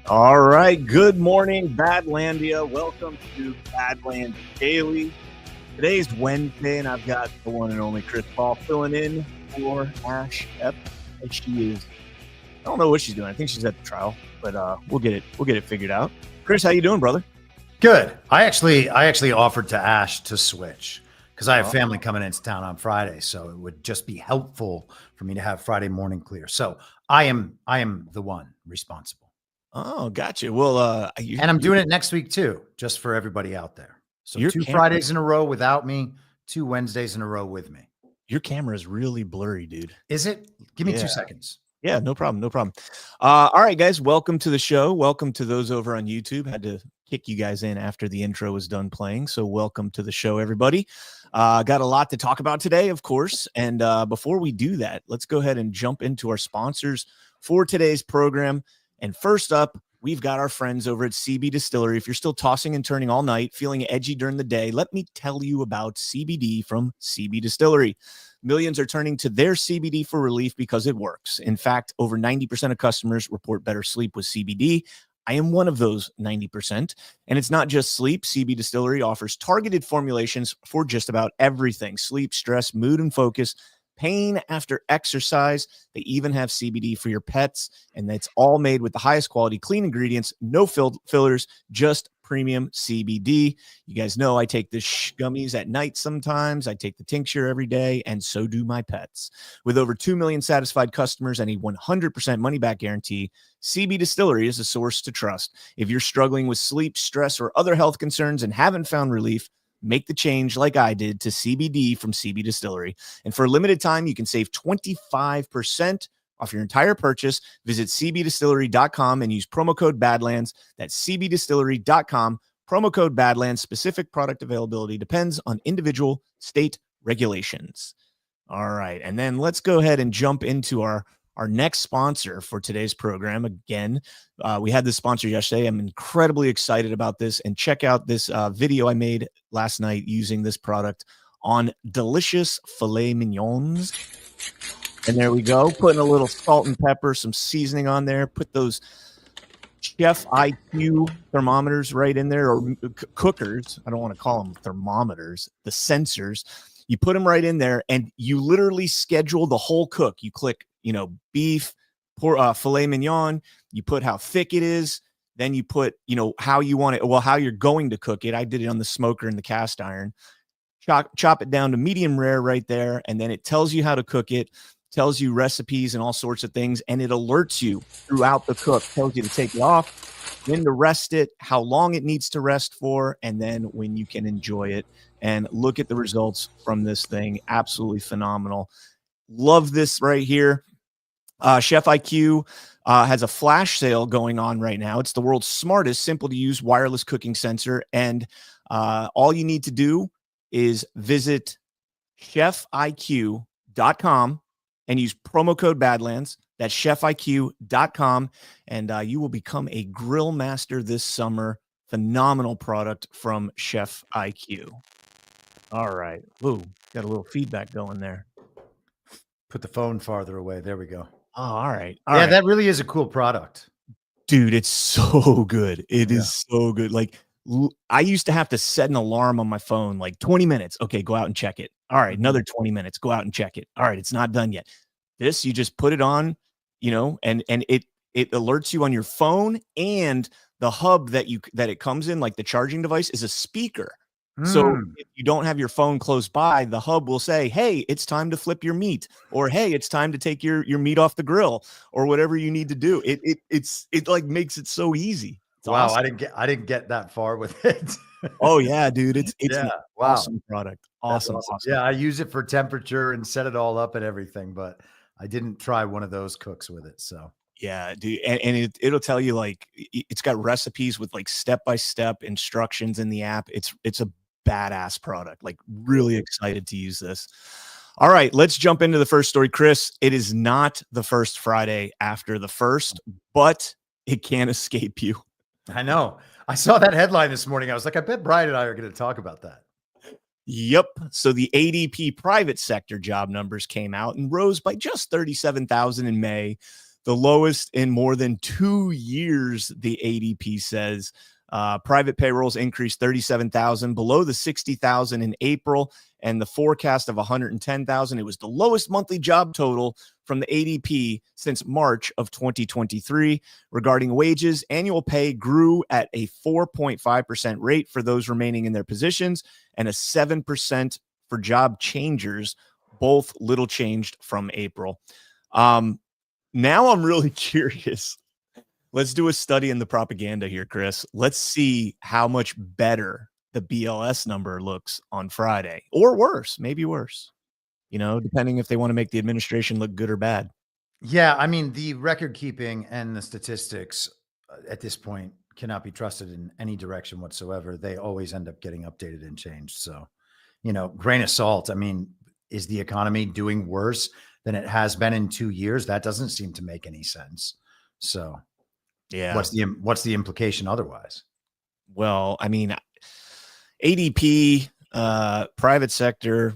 All right. Good morning, Badlandia. Welcome to Badlands Daily. Today's Wednesday, and I've got the one and only Chris Paul filling in for Ashe. And she is, I don't know what she's doing. I think she's at the trial, but we'll get it figured out. Chris, how you doing, brother? Good. I actually offered to Ashe to switch because I have family coming into town on Friday, so it would just be helpful for me to have Friday morning clear. So I am the one responsible. Oh, gotcha. Well, and I'm doing it next week too, just for everybody out there. So 2 Fridays in a row without me, 2 Wednesdays in a row with me. Your camera is really blurry, dude. Is it? Give me 2 seconds. Yeah, no problem. No problem. All right, guys, welcome to the show. Welcome to those over on YouTube. Had to kick you guys in after the intro was done playing. So welcome to the show, everybody. Got a lot to talk about today, of course. And before we do that, let's go ahead and jump into our sponsors for today's program. And first up, we've got our friends over at CBDistillery. If you're still tossing and turning all night, feeling edgy during the day, let me tell you about CBD from CBDistillery. Millions are turning to their CBD for relief because it works. In fact, over 90% of customers report better sleep with CBD. I am one of those 90%. And it's not just sleep. CBDistillery offers targeted formulations for just about everything: sleep, stress, mood, and focus, pain after exercise. They even have CBD for your pets, and it's all made with the highest quality, clean ingredients, no fillers, just premium CBD. You guys know I take the gummies at night sometimes. I take the tincture every day, and so do my pets. With over 2 million satisfied customers and a 100% money-back guarantee, CBDistillery is a source to trust. If you're struggling with sleep, stress, or other health concerns and haven't found relief, make the change like I did to CBD from CBDistillery. And for a limited time, you can save 25% off your entire purchase. Visit CBDistillery.com and use promo code Badlands. That's CBDistillery.com, promo code Badlands. Specific product availability depends on individual state regulations. All right. And then let's go ahead and jump into our next sponsor for today's program. Again, we had this sponsor yesterday. I'm incredibly excited about this. And check out this video I made last night using this product on delicious filet mignons. And there we go. Putting a little salt and pepper, some seasoning on there. Put those ChefIQ thermometers right in there, or cookers. I don't want to call them thermometers, the sensors. You put them right in there, and you literally schedule the whole cook. You click, beef, filet mignon. You put how thick it is. Then you put, how you want it. Well, how you're going to cook it. I did it on the smoker and the cast iron. Chop it down to medium rare right there. And then it tells you how to cook it, tells you recipes and all sorts of things. And it alerts you throughout the cook, tells you to take it off, when to rest it, how long it needs to rest for, and then when you can enjoy it. And look at the results from this thing. Absolutely phenomenal. Love this right here. ChefIQ has a flash sale going on right now. It's the world's smartest, simple to use wireless cooking sensor. And all you need to do is visit chefiq.com and use promo code Badlands. That's chefiq.com. And you will become a grill master this summer. Phenomenal product from ChefIQ. All right. Ooh, got a little feedback going there. Put the phone farther away. There we go. Oh, all right. Yeah, that really is a cool product. Dude, it's so good. It is so good. Like, I used to have to set an alarm on my phone, like 20 minutes. Okay, go out and check it. All right, another 20 minutes. Go out and check it. All right, it's not done yet. This, you just put it on, and it alerts you on your phone, and the hub that it comes in, like the charging device, is a speaker. So if you don't have your phone close by, the hub will say, hey, it's time to flip your meat, or hey, it's time to take your meat off the grill, or whatever you need to do. It like makes it so easy. It's wow. Awesome. I didn't get that far with it. Oh yeah, dude. It's an awesome product. Awesome. Yeah. I use it for temperature and set it all up and everything, but I didn't try one of those cooks with it. So yeah, dude. And it'll tell you, like, it's got recipes with like step-by-step instructions in the app. It's a badass product. Like, really excited to use this. All right, let's jump into the first story. Chris, it is not the first Friday after the first, but it can't escape you. I know. I saw that headline this morning. I was like, I bet Brian and I are going to talk about that. Yep. So the ADP private sector job numbers came out and rose by just 37,000 in May. the lowest in more than 2 years, the ADP says. Private payrolls increased 37,000, below the 60,000 in April, and the forecast of 110,000. It was the lowest monthly job total from the ADP since March of 2023. Regarding wages, annual pay grew at a 4.5% rate for those remaining in their positions and a 7% for job changers, both little changed from April. Now I'm really curious. Let's do a study in the propaganda here, Chris. Let's see how much better the BLS number looks on Friday, or worse, maybe worse, depending if they want to make the administration look good or bad. Yeah, I mean, the record keeping and the statistics at this point cannot be trusted in any direction whatsoever. They always end up getting updated and changed. So, grain of salt. I mean, is the economy doing worse than it has been in 2 years? That doesn't seem to make any sense. So, yeah, what's the implication otherwise? Well, I mean, ADP, private sector,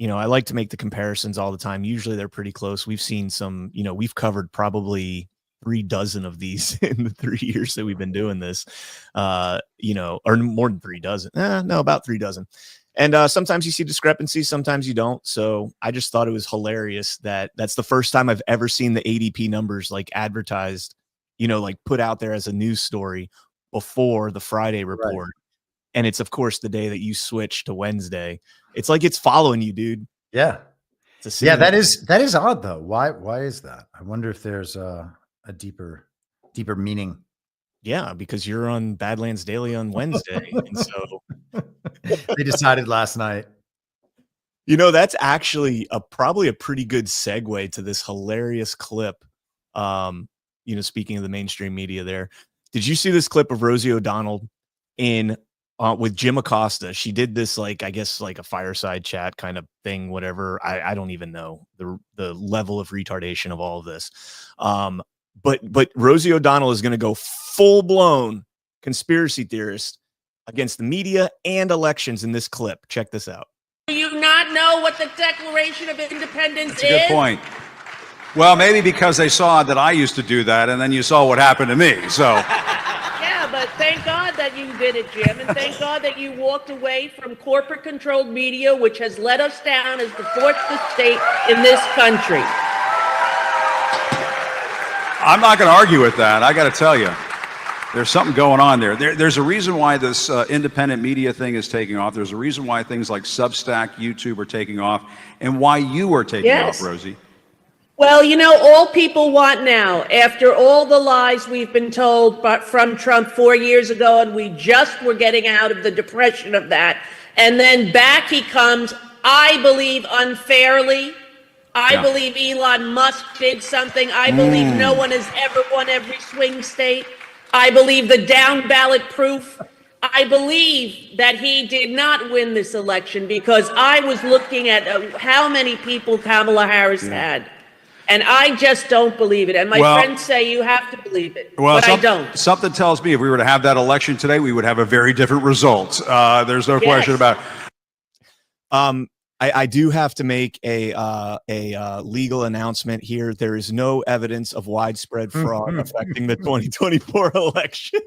I like to make the comparisons all the time. Usually they're pretty close. We've seen some, we've covered probably 3 dozen of these in the 3 years that we've been doing this, or more than 3 dozen. No, about 3 dozen. And sometimes you see discrepancies, sometimes you don't. So I just thought it was hilarious that that's the first time I've ever seen the ADP numbers like advertised, like put out there as a news story before the Friday report. Right. And it's, of course, the day that you switch to Wednesday. It's like it's following you, dude. Yeah. Yeah, that is odd, though. Why is that? I wonder if there's a deeper meaning. Yeah, because you're on Badlands Daily on Wednesday. And so they decided last night. That's actually probably a pretty good segue to this hilarious clip. Speaking of the mainstream media there, did you see this clip of Rosie O'Donnell with Jim Acosta? She did this, like, I guess like a fireside chat kind of thing, whatever. I don't even know the level of retardation of all of this. But Rosie O'Donnell is going to go full blown conspiracy theorist against the media and elections in this clip. Check this out. Do you not know what the Declaration of Independence is? That's a good point. Well, maybe because they saw that I used to do that, and then you saw what happened to me. So. Yeah, but thank God that you did it, Jim, and thank God that you walked away from corporate-controlled media, which has let us down as the fourth estate in this country. I'm not going to argue with that. I got to tell you, there's something going on there. There's a reason why this independent media thing is taking off. There's a reason why things like Substack, YouTube are taking off, and why you are taking off, Rosie. Well, all people want now, after all the lies we've been told from Trump 4 years ago, and we just were getting out of the depression of that, and then back he comes, I believe unfairly. I believe Elon Musk did something. I believe no one has ever won every swing state. I believe the down ballot proof. I believe that he did not win this election because I was looking at how many people Kamala Harris had. And I just don't believe it. And my friends say you have to believe it, but I don't. Something tells me if we were to have that election today, we would have a very different result. There's no question about it. I do have to make a legal announcement here. There is no evidence of widespread fraud affecting the 2024 election.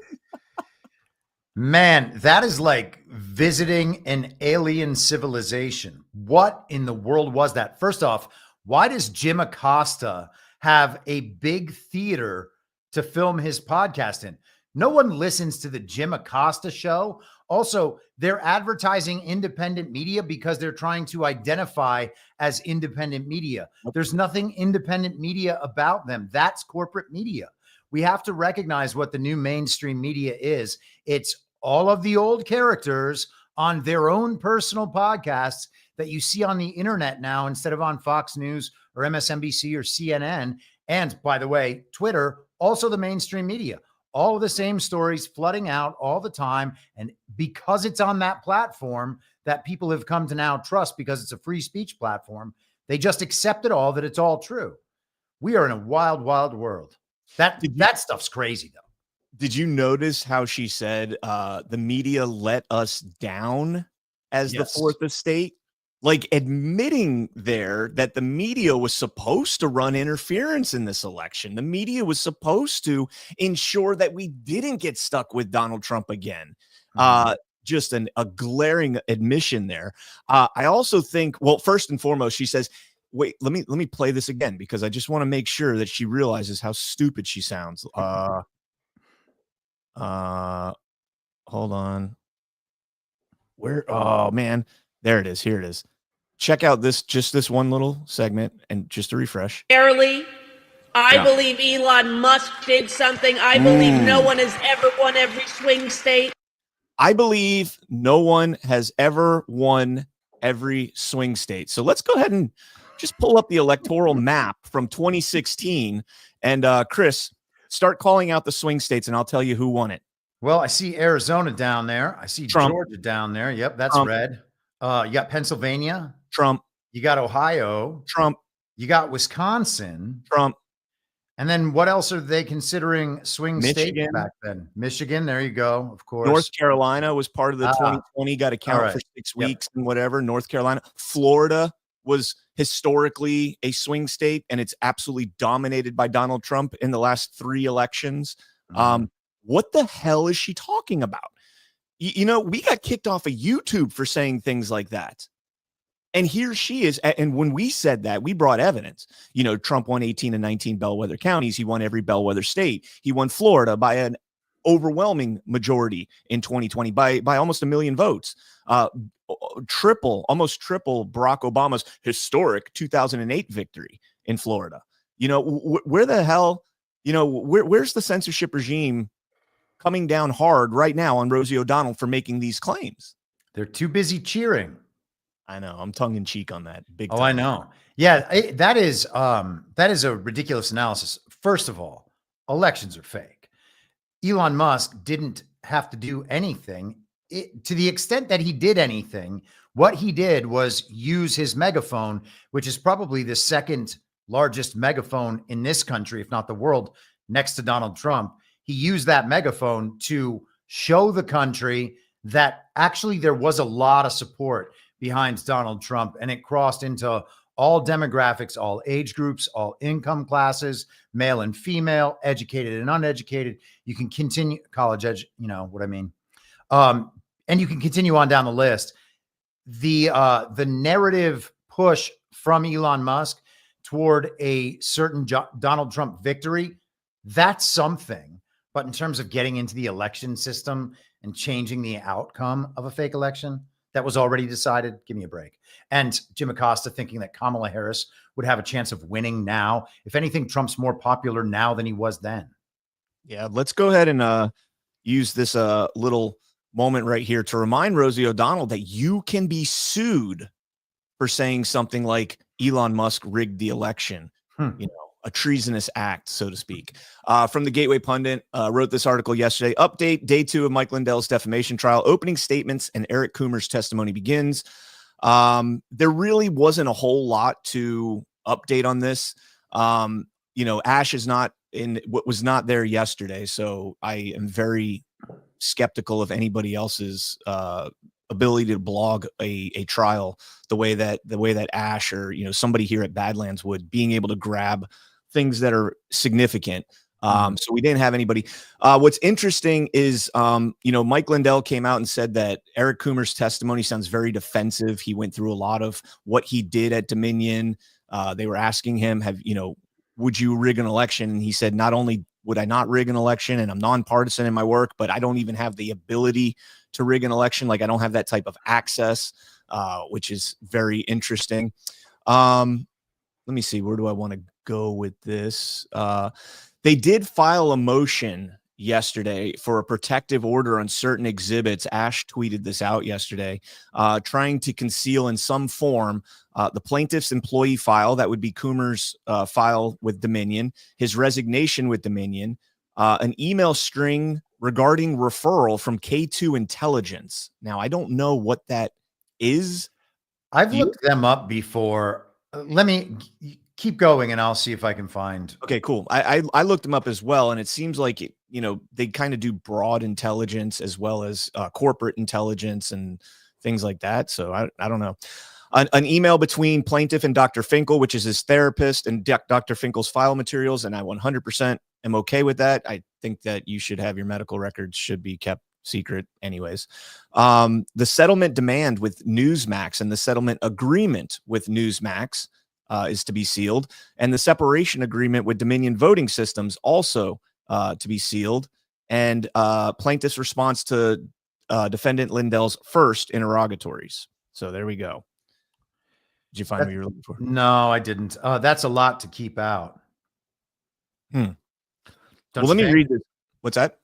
Man, that is like visiting an alien civilization. What in the world was that? First off, why does Jim Acosta have a big theater to film his podcast in? No one listens to the Jim Acosta show. Also, they're advertising independent media because they're trying to identify as independent media. There's nothing independent media about them. That's corporate media. We have to recognize what the new mainstream media is. It's all of the old characters on their own personal podcasts that you see on the internet now instead of on Fox News or MSNBC or CNN. And by the way, Twitter, also the mainstream media, all of the same stories flooding out all the time. And because it's on that platform that people have come to now trust because it's a free speech platform, they just accept it all, that it's all true. We are in a wild, wild world. That stuff's crazy, though. Did you notice how she said the media let us down as the fourth estate? like admitting there that the media was supposed to run interference in this election. The media was supposed to ensure that we didn't get stuck with Donald Trump again. Just a glaring admission there. I also think, well, first and foremost, she says, wait, let me play this again, because I just want to make sure that she realizes how stupid she sounds. Hold on. Where? Oh man, there it is. Here it is. Check out this one little segment, and just to refresh. Fairly, I believe Elon Musk did something. I believe no one has ever won every swing state. I believe no one has ever won every swing state. So let's go ahead and just pull up the electoral map from 2016. And Chris, start calling out the swing states, and I'll tell you who won it. Well, I see Arizona down there. I see Trump. Georgia down there. Yep, that's Trump. red. You got Pennsylvania. Trump. You got Ohio. Trump. You got Wisconsin. Trump. And then what else are they considering swing states back then? Michigan, there you go, of course. North Carolina was part of the 2020, got to count for 6 weeks and whatever. North Carolina. Florida was historically a swing state, and it's absolutely dominated by Donald Trump in the last 3 elections. What the hell is she talking about? You know, we got kicked off of YouTube for saying things like that. And here she is. And when we said that, we brought evidence. You know, Trump won 18 and 19 bellwether counties. He won every bellwether state. He won Florida by an overwhelming majority in 2020 by almost 1 million votes. Almost triple Barack Obama's historic 2008 victory in Florida. You know, where the hell, you know, where's the censorship regime coming down hard right now on Rosie O'Donnell for making these claims? They're too busy cheering. I know. I'm tongue in cheek on that. Big time. Oh, I know. Yeah, that is a ridiculous analysis. First of all, elections are fake. Elon Musk didn't have to do anything. To the extent that he did anything, what he did was use his megaphone, which is probably the second largest megaphone in this country, if not the world, next to Donald Trump. He used that megaphone to show the country that actually there was a lot of support behind Donald Trump, and it crossed into all demographics, all age groups, all income classes, male and female, educated and uneducated. You can continue college edge, you know what I mean? And you can continue on down the list. The narrative push from Elon Musk toward a certain Donald Trump victory, that's something. But in terms of getting into the election system and changing the outcome of a fake election that was already decided, give me a break. And Jim Acosta thinking that Kamala Harris would have a chance of winning now. If anything, Trump's more popular now than he was then. Yeah, let's go ahead and use this little moment right here to remind Rosie O'Donnell that you can be sued for saying something like Elon Musk rigged the election. You know, a treasonous act, so to speak. From the Gateway Pundit, wrote this article yesterday. Update, day 2 of Mike Lindell's defamation trial. Opening statements and Eric Coomer's testimony begins. There really wasn't a whole lot to update on this. You know, Ashe is not in what was not there yesterday, so I am very skeptical of anybody else's ability to blog a trial the way that Ashe or, you know, somebody here at Badlands would, being able to grab things that are significant. So we didn't have anybody. What's interesting is, you know, Mike Lindell came out and said that Eric Coomer's testimony sounds very defensive. He went through a lot of what he did at Dominion. They were asking him, would you rig an election? And he said, not only would I not rig an election, and I'm nonpartisan in my work, but I don't even have the ability to rig an election. Like, I don't have that type of access, which is very interesting. Let me see. Where do I want to go with this? They did file a motion yesterday for a protective order on certain exhibits. Ashe tweeted this out yesterday, trying to conceal in some form the plaintiff's employee file, that would be Coomer's file with Dominion, his resignation with Dominion, an email string regarding referral from K2 Intelligence. Now, I don't know what that is. I've looked them up before. Let me keep going and I'll see if I can find. Okay, cool. I looked them up as well, and it seems like, you know, they kind of do broad intelligence as well as corporate intelligence and things like that. So I don't know. an email between plaintiff and Dr. Finkel, which is his therapist, and Dr. Finkel's file materials. And I 100% am okay with that. I think that you should have your medical records should be kept secret anyways. The settlement demand with Newsmax and the settlement agreement with Newsmax is to be sealed. And the separation agreement with Dominion Voting Systems also to be sealed. And plaintiff's response to defendant Lindell's first interrogatories. So there we go. Did you find what you were looking for? No, I didn't. That's a lot to keep out. Well, let me read this. What's that?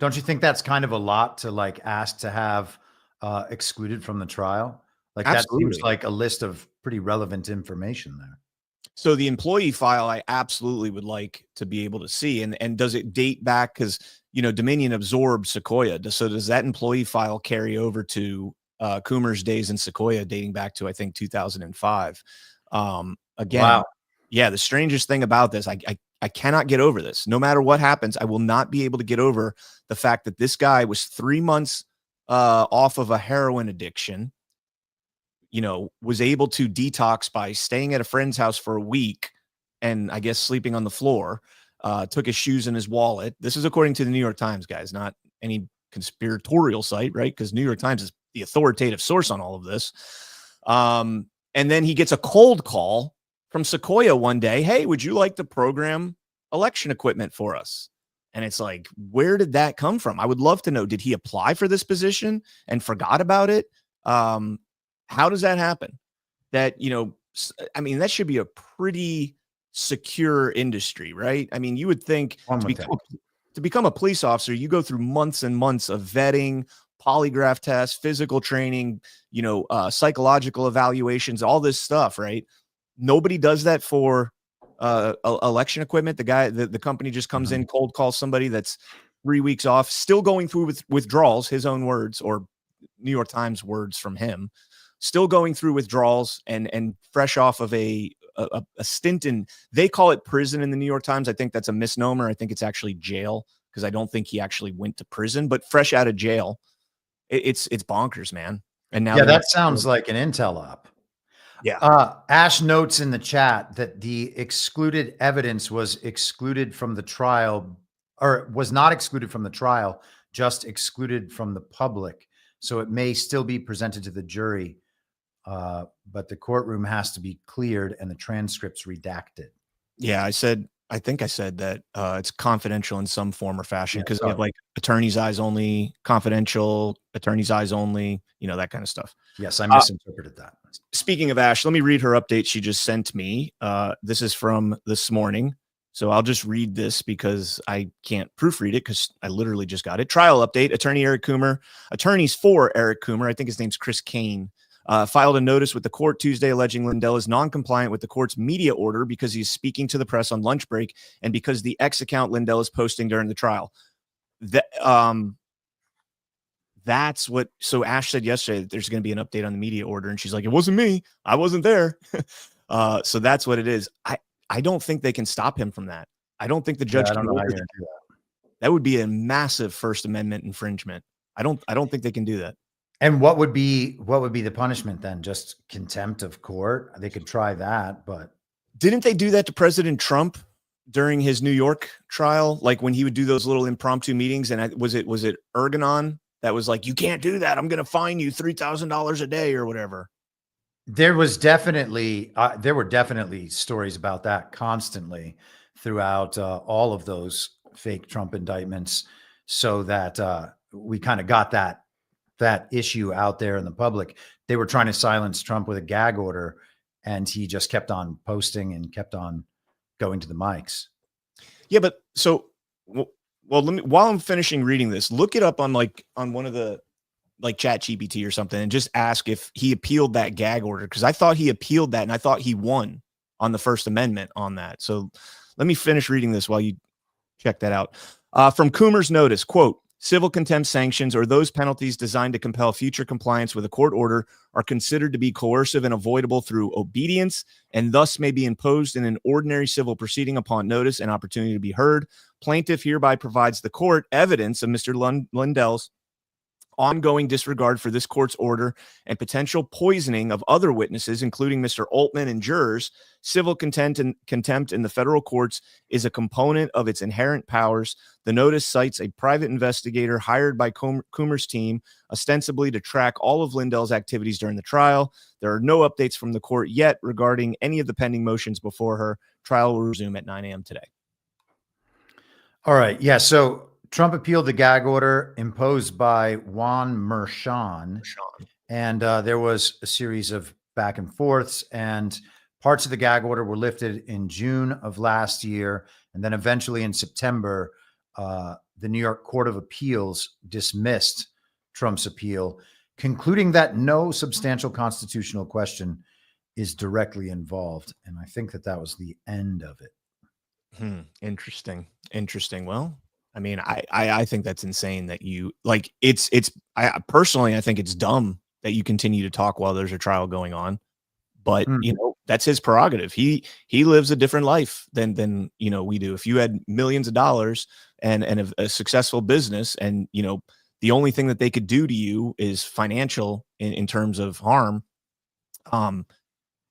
Don't you think that's kind of a lot to like ask to have excluded from the trial? Like Absolutely. That seems like a list of pretty relevant information there. So the employee file, I absolutely would like to be able to see. And does it date back? Because, you know, Dominion absorbed Sequoia. So does that employee file carry over to Coomer's days in Sequoia dating back to, I think, 2005? Again, wow. Yeah, the strangest thing about this, I cannot get over this. No matter what happens, I will not be able to get over the fact that this guy was 3 months off of a heroin addiction, you know, was able to detox by staying at a friend's house for a week and I guess sleeping on the floor, took his shoes and his wallet. This is according to the New York Times, guys, not any conspiratorial site, right? Because New York Times is the authoritative source on all of this. And then he gets a cold call from Sequoia one day. Hey, would you like to program election equipment for us? And it's like, where did that come from? I would love to know. Did he apply for this position and forgot about it? How does that happen? That, you know, I mean, that should be a pretty secure industry, right? I mean, you would think to become a police officer, you go through months and months of vetting, polygraph tests, physical training, you know, psychological evaluations, all this stuff, right? Nobody does that for election equipment. The company just comes in, cold calls somebody that's 3 weeks off, still going through with withdrawals, his own words, or New York Times words from him, still going through withdrawals and fresh off of a stint in, they call it prison in the New York Times. I think that's a misnomer. I think it's actually jail, because I don't think he actually went to prison, but fresh out of jail. It's bonkers, man. And now that sounds like an intel op. Yeah. Ash notes in the chat that the excluded evidence was excluded from the trial, or was not excluded from the trial, just excluded from the public. So it may still be presented to the jury, but the courtroom has to be cleared and the transcripts redacted. Yeah, I think I said that it's confidential in some form or fashion, because we have like attorney's eyes only, confidential, attorney's eyes only, you know, that kind of stuff. Yes, I misinterpreted that. Speaking of Ash, let me read her update she just sent me. This is from this morning. So I'll just read this because I can't proofread it because I literally just got it. Trial update. Attorney Eric Coomer, attorneys for Eric Coomer, I think his name's Chris Kane, filed a notice with the court Tuesday alleging Lindell is non-compliant with the court's media order because he's speaking to the press on lunch break and because the X account Lindell is posting during the trial. That's what, so Ash said yesterday that there's going to be an update on the media order, and she's like, it wasn't me. I wasn't there. So that's what it is. I don't think they can stop him from that. I don't think the judge can order that. That would be a massive First Amendment infringement. I don't think they can do that. And what would be the punishment then? Just contempt of court? They could try that, but didn't they do that to President Trump during his New York trial? Like when he would do those little impromptu meetings, and was it Ergonon that was like, you can't do that, I'm going to fine you $3,000 a day or whatever? There was definitely there were definitely stories about that constantly throughout all of those fake Trump indictments, so that we kind of got that issue out there in the public. They were trying to silence Trump with a gag order, and he just kept on posting and kept on going to the mics. Yeah, but so well, let me, while I'm finishing reading this, look it up on one of the like ChatGPT or something, and just ask if he appealed that gag order, because I thought he appealed that, and I thought he won on the First Amendment on that. So let me finish reading this while you check that out. From Coomer's notice, quote, civil contempt sanctions or those penalties designed to compel future compliance with a court order are considered to be coercive and avoidable through obedience, and thus may be imposed in an ordinary civil proceeding upon notice and opportunity to be heard. Plaintiff hereby provides the court evidence of Mr. Lindell's ongoing disregard for this court's order, and potential poisoning of other witnesses, including Mr. Altman and jurors, civil contempt in the federal courts is a component of its inherent powers. The notice cites a private investigator hired by Coomer's team, ostensibly to track all of Lindell's activities during the trial. There are no updates from the court yet regarding any of the pending motions before her. Trial will resume at 9 a.m. today. All right. Yeah. So Trump appealed the gag order imposed by Juan Merchan, and there was a series of back and forths, and parts of the gag order were lifted in June of last year. And then eventually in September, the New York Court of Appeals dismissed Trump's appeal, concluding that no substantial constitutional question is directly involved. And I think that was the end of it. Interesting. Well, I mean, I think that's insane that you like I personally, I think it's dumb that you continue to talk while there's a trial going on, but that's his prerogative. He lives a different life than we do. If you had millions of dollars and a successful business, and the only thing that they could do to you is financial in terms of harm,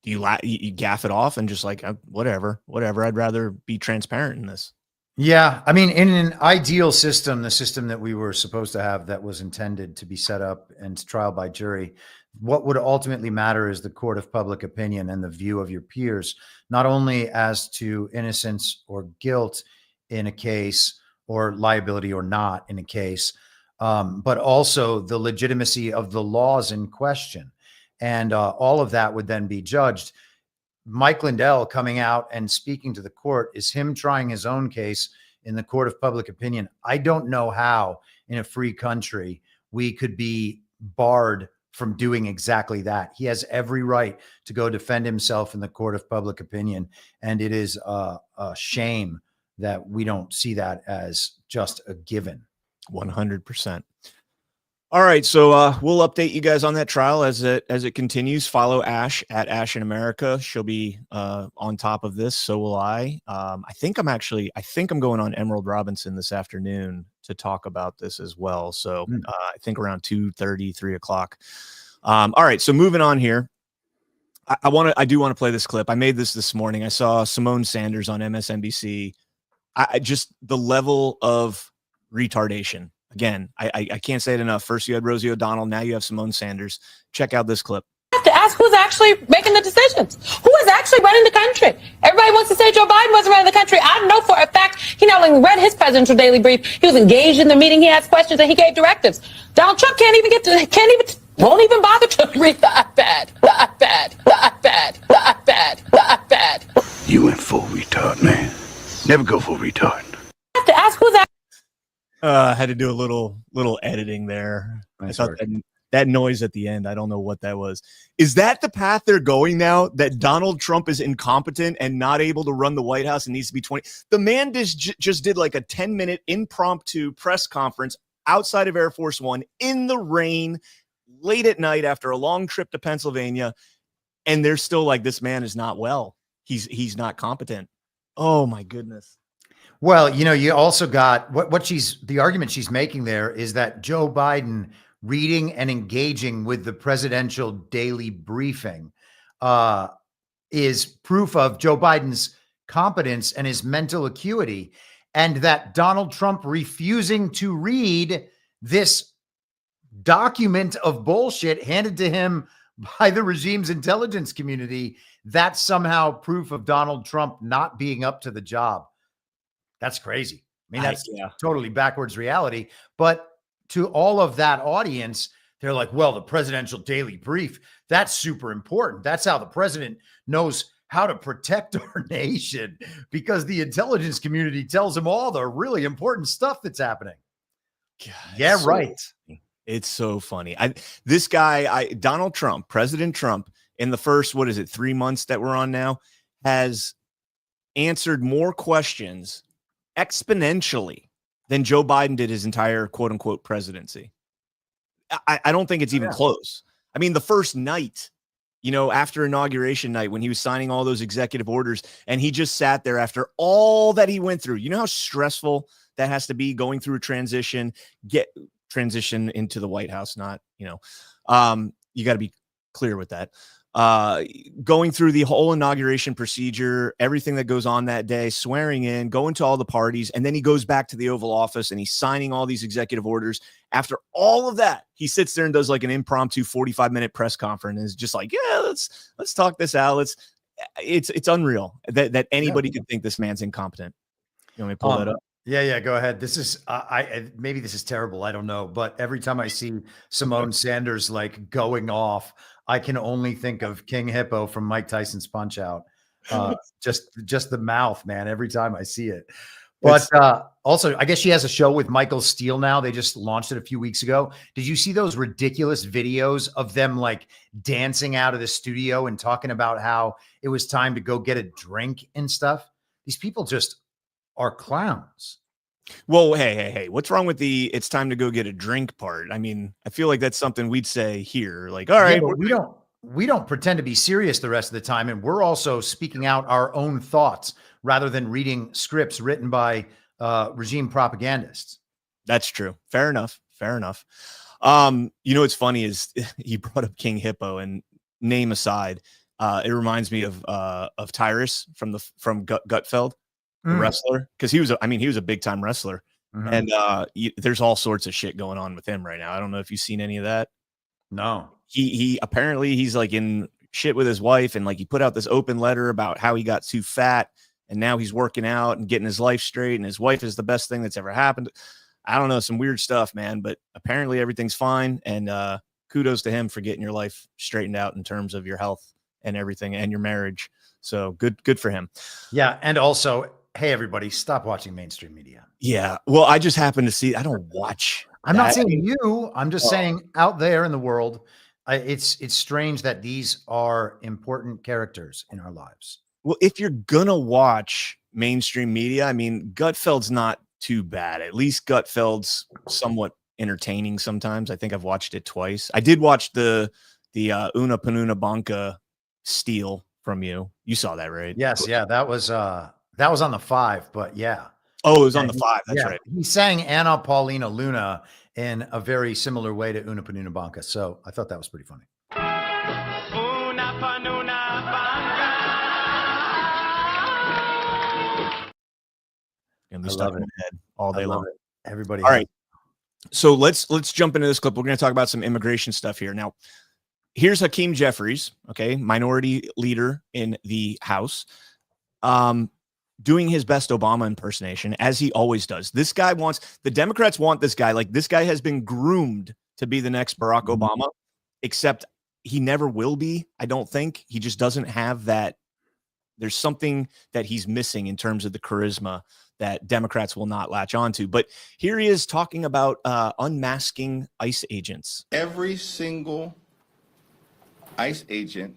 you gaff it off and just like whatever. I'd rather be transparent in this. Yeah. I mean, in an ideal system, the system that we were supposed to have that was intended to be set up and trial by jury, what would ultimately matter is the court of public opinion and the view of your peers, not only as to innocence or guilt in a case or liability or not in a case, but also the legitimacy of the laws in question. And all of that would then be judged. Mike Lindell coming out and speaking to the court is him trying his own case in the court of public opinion. I don't know how in a free country we could be barred from doing exactly that. He has every right to go defend himself in the court of public opinion. And it is a shame that we don't see that as just a given. 100%. All right, so we'll update you guys on that trial as it continues. Follow Ashe at Ashe in America. She'll be on top of this. So will I. I think I'm going on Emerald Robinson this afternoon to talk about this as well. So I think around 2:30, 3 o'clock. All right, so moving on here. I do want to play this clip. I made this morning. I saw Simone Sanders on MSNBC. I just the level of retardation. Again, I can't say it enough. First you had Rosie O'Donnell. Now you have Simone Sanders. Check out this clip. To ask who's actually making the decisions. Who is actually running the country? Everybody wants to say Joe Biden wasn't running the country. I know for a fact he not only read his presidential daily brief, he was engaged in the meeting, he asked questions, and he gave directives. Donald Trump won't even bother to read the iPad. You went full retard, man. Never go full retard. I have to ask who's actually. I had to do a little editing there. Nice I thought work. that noise at the end, I don't know what that was. Is that the path they're going now? That Donald Trump is incompetent and not able to run the White House and needs to be 20? The man just did like a 10-minute impromptu press conference outside of Air Force One in the rain, late at night after a long trip to Pennsylvania, and they're still like, this man is not well. He's not competent. Oh my goodness. Well, you also got the argument she's making there is that Joe Biden reading and engaging with the presidential daily briefing is proof of Joe Biden's competence and his mental acuity, and that Donald Trump refusing to read this document of bullshit handed to him by the regime's intelligence community, that's somehow proof of Donald Trump not being up to the job. That's crazy. I mean, that's totally backwards reality. But to all of that audience, they're like, well, the presidential daily brief, that's super important. That's how the president knows how to protect our nation, because the intelligence community tells him all the really important stuff that's happening. God, yeah, right. It's so funny. This guy, Donald Trump, President Trump, in the first, 3 months that we're on now, has answered more questions exponentially than Joe Biden did his entire quote unquote presidency. I don't think it's even close. I mean, the first night, after inauguration night, when he was signing all those executive orders and he just sat there after all that he went through, how stressful that has to be, going through a transition, transition into the White House. Not, you know, you got to be clear with that. Going through the whole inauguration procedure, everything that goes on that day, swearing in, going to all the parties, and then he goes back to the Oval Office and he's signing all these executive orders. After all of that, he sits there and does like an impromptu 45-minute press conference and is just like, yeah, let's talk this out. It's unreal that anybody could think this man's incompetent. You want me to pull that up? Yeah, go ahead. This is maybe this is terrible. I don't know, but every time I see Simone Sanders like going off, I can only think of King Hippo from Mike Tyson's Punch Out. Just the mouth, man. Every time I see it. But also, I guess she has a show with Michael Steele now. They just launched it a few weeks ago. Did you see those ridiculous videos of them like dancing out of the studio and talking about how it was time to go get a drink and stuff? These people just are clowns. Well, hey, what's wrong with the it's time to go get a drink part? I mean, I feel like that's something we'd say here. Like, all right, but we don't pretend to be serious the rest of the time. And we're also speaking out our own thoughts rather than reading scripts written by regime propagandists. That's true. Fair enough. You know, what's funny is you brought up King Hippo, and name aside, it reminds me of Tyrus from Gutfeld. The wrestler, because he was a big time wrestler, and there's all sorts of shit going on with him right now. I don't know if you've seen any of that. No, he apparently he's like in shit with his wife, and like he put out this open letter about how he got too fat, and now he's working out and getting his life straight, and his wife is the best thing that's ever happened. I don't know, some weird stuff, man, but apparently everything's fine, and kudos to him for getting your life straightened out in terms of your health and everything and your marriage. So good for him. Yeah, and also, hey, everybody, stop watching mainstream media. Yeah. Well, I just happened to see, I don't watch. I'm not saying you, I'm just saying out there in the world, it's strange that these are important characters in our lives. Well, if you're going to watch mainstream media, I mean, Gutfeld's not too bad. At least Gutfeld's somewhat entertaining sometimes. I think I've watched it twice. I did watch the Una Panuna Banca steal from you. You saw that, right? Yes. Yeah. That was on the 5, but yeah. Oh, it was on the 5. That's right. He sang Anna Paulina Luna in a very similar way to Una Panuna Banca. So I thought that was pretty funny. Una Panuna Banca. And stuck in my head all day long. Everybody. All right. So let's jump into this clip. We're going to talk about some immigration stuff here. Now, here's Hakeem Jeffries, okay, minority leader in the House. Doing his best Obama impersonation, as he always does. The Democrats want this guy. Like, this guy has been groomed to be the next Barack Obama, except he never will be. I don't think. He just doesn't have that. There's something that he's missing in terms of the charisma that Democrats will not latch onto. But here he is talking about unmasking ICE agents. Every single ICE agent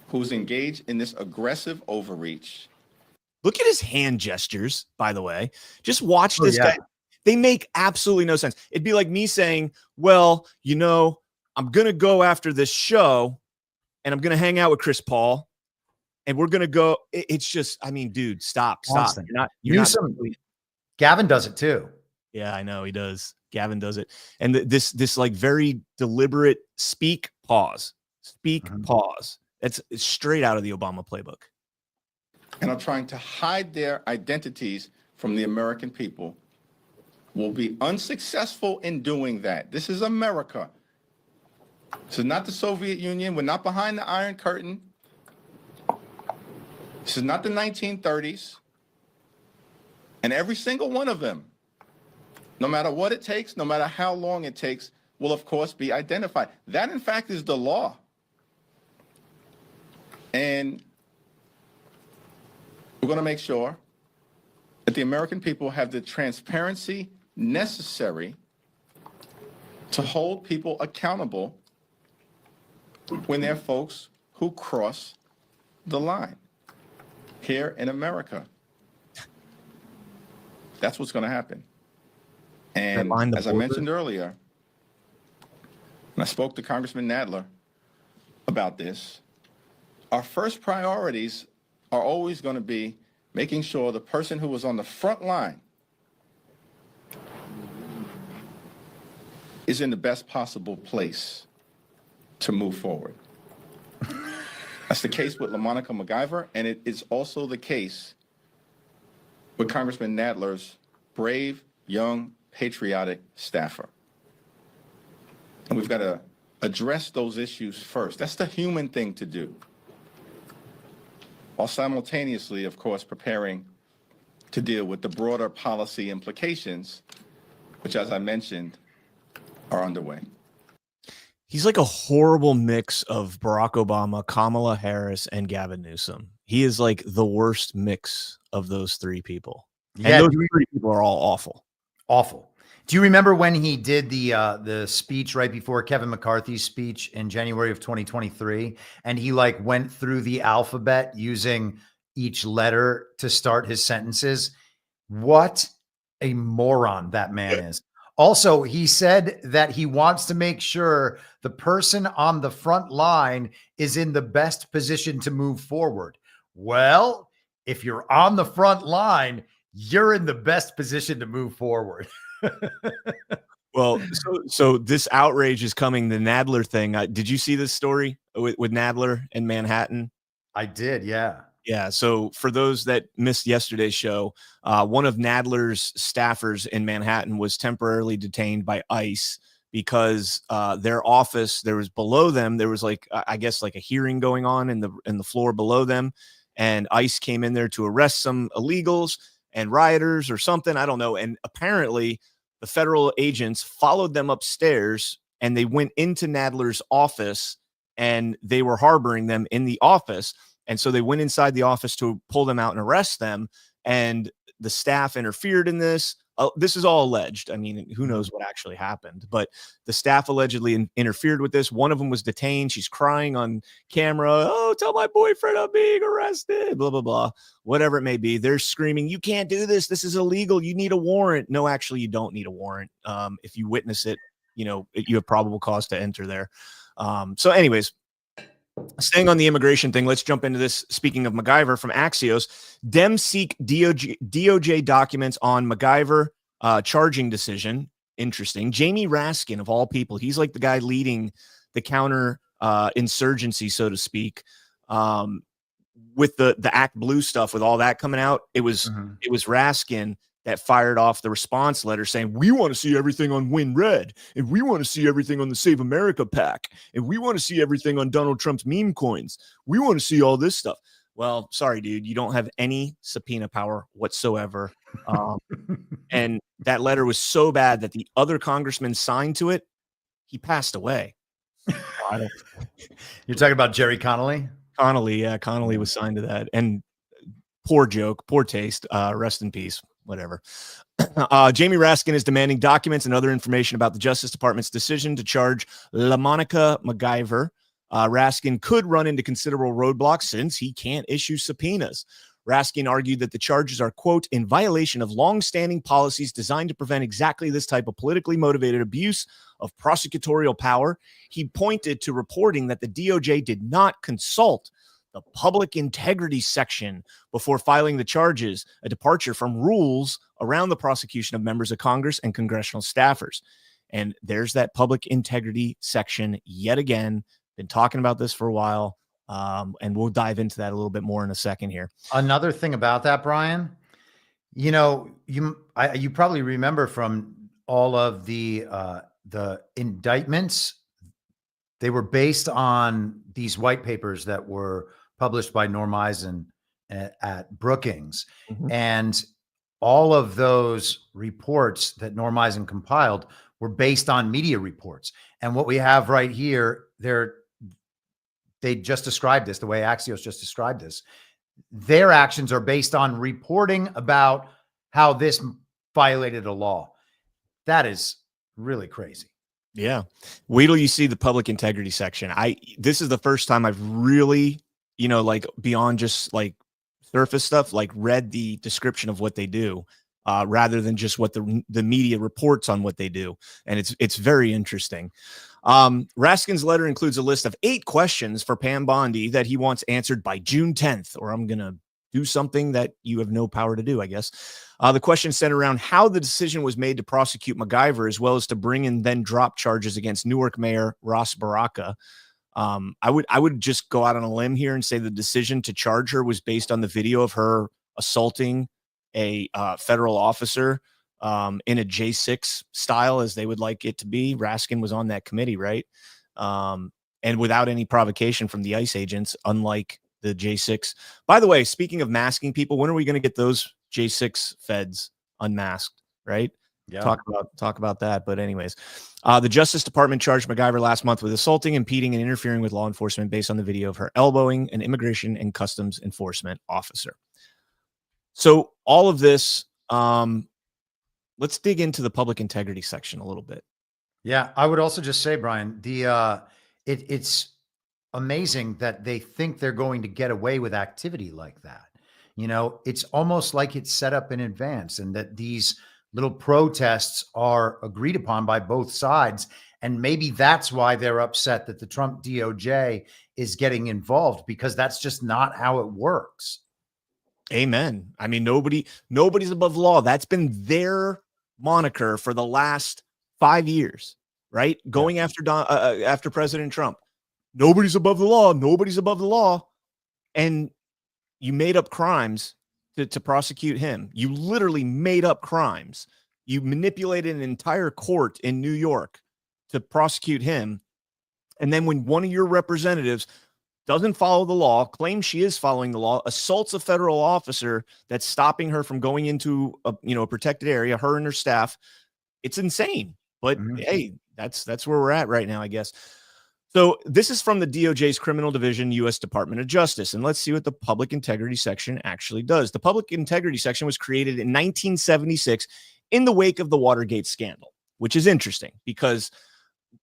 who's engaged in this aggressive overreach. Look at his hand gestures, by the way. Just watch this guy. They make absolutely no sense. It'd be like me saying, well, you know, I'm going to go after this show and I'm going to hang out with Chris Paul and we're going to go. It's just, I mean, dude, stop. You're not. Gavin does it too. Yeah, I know he does. Gavin does it. And this like very deliberate pause. It's straight out of the Obama playbook. And are trying to hide their identities from the American people will be unsuccessful in doing that. This is America. This is not the Soviet Union. We're not behind the Iron Curtain. This is not the 1930s. And every single one of them, no matter what it takes, no matter how long it takes, will of course be identified. That in fact is the law. And we're going to make sure that the American people have the transparency necessary to hold people accountable when they're folks who cross the line here in America. That's what's going to happen. And as I mentioned earlier, and I spoke to Congressman Nadler about this, our first priorities are always going to be making sure the person who was on the front line is in the best possible place to move forward. That's the case with LaMonica MacGyver, and it is also the case with Congressman Nadler's brave, young, patriotic staffer. And we've got to address those issues first. That's the human thing to do, while simultaneously, of course, preparing to deal with the broader policy implications, which, as I mentioned, are underway. He's like a horrible mix of Barack Obama, Kamala Harris, and Gavin Newsom. He is like the worst mix of those three people. Yeah, and those three people are all awful. Awful. Do you remember when he did the speech right before Kevin McCarthy's speech in January of 2023, and he like went through the alphabet using each letter to start his sentences? What a moron that man is. Also, he said that he wants to make sure the person on the front line is in the best position to move forward. Well, if you're on the front line, you're in the best position to move forward. Well, so this outrage is coming. The Nadler thing. Did you see this story with Nadler in Manhattan? I did. Yeah. Yeah. So for those that missed yesterday's show, one of Nadler's staffers in Manhattan was temporarily detained by ICE because their office, there was below them, there was like, I guess like a hearing going on in the floor below them. And ICE came in there to arrest some illegals and rioters or something. I don't know. And apparently the federal agents followed them upstairs and they went into Nadler's office and they were harboring them in the office. And so they went inside the office to pull them out and arrest them. And the staff interfered in this. This is all alleged. I mean, who knows what actually happened, but the staff allegedly interfered with this. One of them was detained. She's crying on camera. Oh, tell my boyfriend I'm being arrested, blah, blah, blah, whatever it may be. They're screaming, you can't do this. This is illegal. You need a warrant. No, actually, you don't need a warrant. If you witness it, you have probable cause to enter there. So anyways, staying on the immigration thing, let's jump into this. Speaking of MacGyver from Axios, Dems seek DOJ documents on MacGyver charging decision. Interesting. Jamie Raskin, of all people, he's like the guy leading the counter insurgency, so to speak, with the Act Blue stuff, with all that coming out. It was Raskin that fired off the response letter saying, we want to see everything on Win Red, and we want to see everything on the Save America PAC, and we want to see everything on Donald Trump's meme coins. We want to see all this stuff. Well, sorry, dude, you don't have any subpoena power whatsoever. And that letter was so bad that the other congressman signed to it. He passed away. You're talking about Jerry Connolly? Connolly, yeah, Connolly was signed to that. And poor joke, poor taste. Rest in peace. Whatever. Jamie Raskin is demanding documents and other information about the Justice Department's decision to charge LaMonica MacGyver. Raskin could run into considerable roadblocks since he can't issue subpoenas. Raskin argued that the charges are, quote, in violation of longstanding policies designed to prevent exactly this type of politically motivated abuse of prosecutorial power. He pointed to reporting that the DOJ did not consult the public integrity section before filing the charges, a departure from rules around the prosecution of members of Congress and congressional staffers. And there's that public integrity section yet again. Been talking about this for a while, and we'll dive into that a little bit more in a second here. Another thing about that, Brian, you probably remember from all of the indictments, they were based on these white papers that were published by Norm Eisen at Brookings. And all of those reports that Norm Eisen compiled were based on media reports. And what we have right here, they just described this, the way Axios just described this. Their actions are based on reporting about how this violated a law. That is really crazy. Yeah. Wait till you see the public integrity section. This is the first time I've really, like beyond just like surface stuff, like read the description of what they do, rather than just what the media reports on what they do. And it's very interesting. Raskin's letter includes a list of 8 questions for Pam Bondi that he wants answered by June 10th, or I'm going to do something that you have no power to do, I guess. The question centered around how the decision was made to prosecute MacGyver, as well as to bring and then drop charges against Newark Mayor Ross Baraka. I would just go out on a limb here and say the decision to charge her was based on the video of her assaulting a federal officer in a J6 style, as they would like it to be. Raskin was on that committee, right? And without any provocation from the ICE agents, unlike the J6. By the way, speaking of masking people, when are we going to get those J6 feds unmasked, right? Yeah. Talk about that. But anyways, the Justice Department charged MacGyver last month with assaulting, impeding, and interfering with law enforcement based on the video of her elbowing an immigration and customs enforcement officer. So all of this, let's dig into the public integrity section a little bit. Yeah, I would also just say, Brian, it's amazing that they think they're going to get away with activity like that. It's almost like it's set up in advance, and that these little protests are agreed upon by both sides. And maybe that's why they're upset that the Trump DOJ is getting involved, because that's just not how it works. Amen. I mean, nobody's above the law. That's been their moniker for the last 5 years, right? Going after President Trump. Nobody's above the law. Nobody's above the law. And you made up crimes to prosecute him. You literally made up crimes. You manipulated an entire court in New York to prosecute him. And then when one of your representatives doesn't follow the law, claims she is following the law, assaults a federal officer that's stopping her from going into a protected area, her and her staff, it's insane. But hey, that's where we're at right now, I guess. So this is from the DOJ's Criminal Division, U.S. Department of Justice. And let's see what the Public Integrity Section actually does. The Public Integrity Section was created in 1976 in the wake of the Watergate scandal, which is interesting because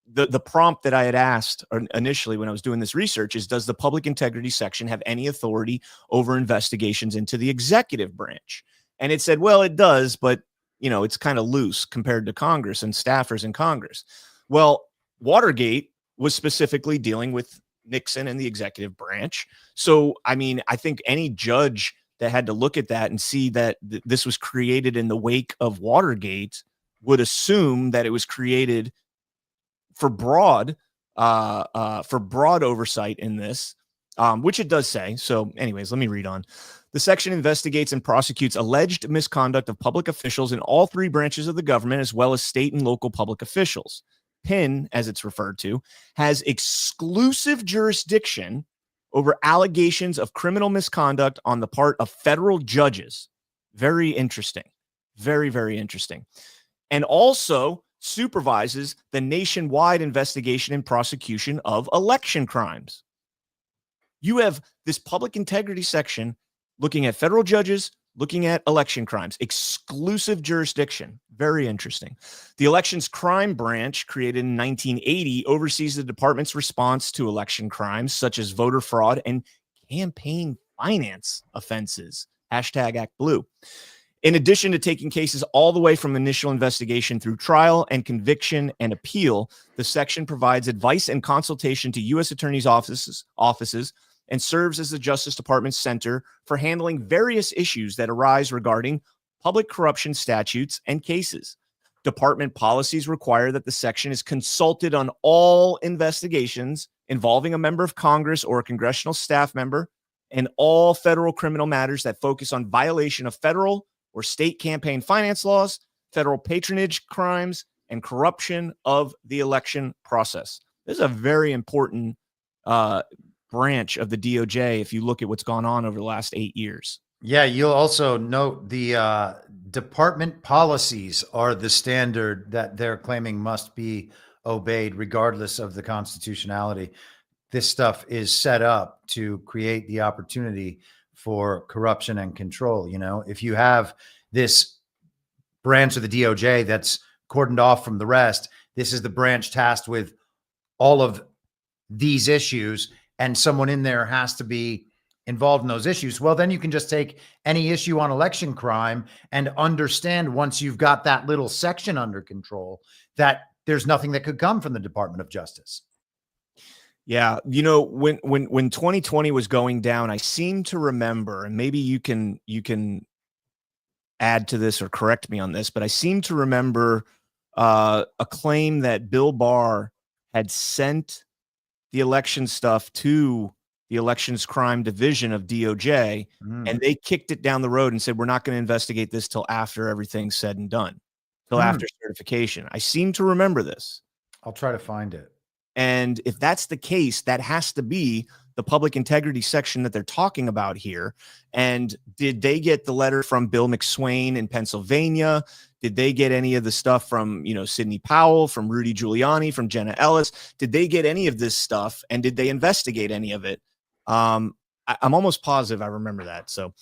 the prompt that I had asked initially when I was doing this research is, does the Public Integrity Section have any authority over investigations into the executive branch? And it said, well, it does, but it's kind of loose compared to Congress and staffers in Congress. Well, Watergate was specifically dealing with Nixon and the executive branch. So, I mean, I think any judge that had to look at that and see that this was created in the wake of Watergate would assume that it was created for broad oversight in this, which it does say. So anyways, let me read on. The section investigates and prosecutes alleged misconduct of public officials in all three branches of the government, as well as state and local public officials. PIN, as it's referred to, has exclusive jurisdiction over allegations of criminal misconduct on the part of federal judges. Very interesting. Very, very interesting. And also supervises the nationwide investigation and prosecution of election crimes. You have this public integrity section looking at federal judges, looking at election crimes, exclusive jurisdiction. Very interesting. The Elections Crime Branch, created in 1980, oversees the department's response to election crimes such as voter fraud and campaign finance offenses. #ActBlue. In addition to taking cases all the way from initial investigation through trial and conviction and appeal, the section provides advice and consultation to U.S. attorneys' offices and serves as the Justice Department's center for handling various issues that arise regarding public corruption statutes and cases. Department policies require that the section is consulted on all investigations involving a member of Congress or a congressional staff member, and all federal criminal matters that focus on violation of federal or state campaign finance laws, federal patronage crimes, and corruption of the election process. This is a very important branch of the DOJ if you look at what's gone on over the last 8 years. Yeah, you'll also note the department policies are the standard that they're claiming must be obeyed regardless of the constitutionality. This stuff is set up to create the opportunity for corruption and control. If you have this branch of the DOJ that's cordoned off from the rest, this is the branch tasked with all of these issues, and someone in there has to be involved in those issues. Well, then you can just take any issue on election crime and understand, once you've got that little section under control, that there's nothing that could come from the Department of Justice. Yeah, you know, when 2020 was going down, I seem to remember, and maybe you can add to this or correct me on this, but I seem to remember a claim that Bill Barr had sent the election stuff to the elections crime division of DOJ, and they kicked it down the road and said, we're not going to investigate this till after everything's said and done, till after certification. I seem to remember this. I'll try to find it. And if that's the case, that has to be the public integrity section that they're talking about here. And did they get the letter from Bill McSwain in Pennsylvania? Did they get any of the stuff from, Sidney Powell, from Rudy Giuliani, from Jenna Ellis? Did they get any of this stuff? And did they investigate any of it? I'm almost positive I remember that. So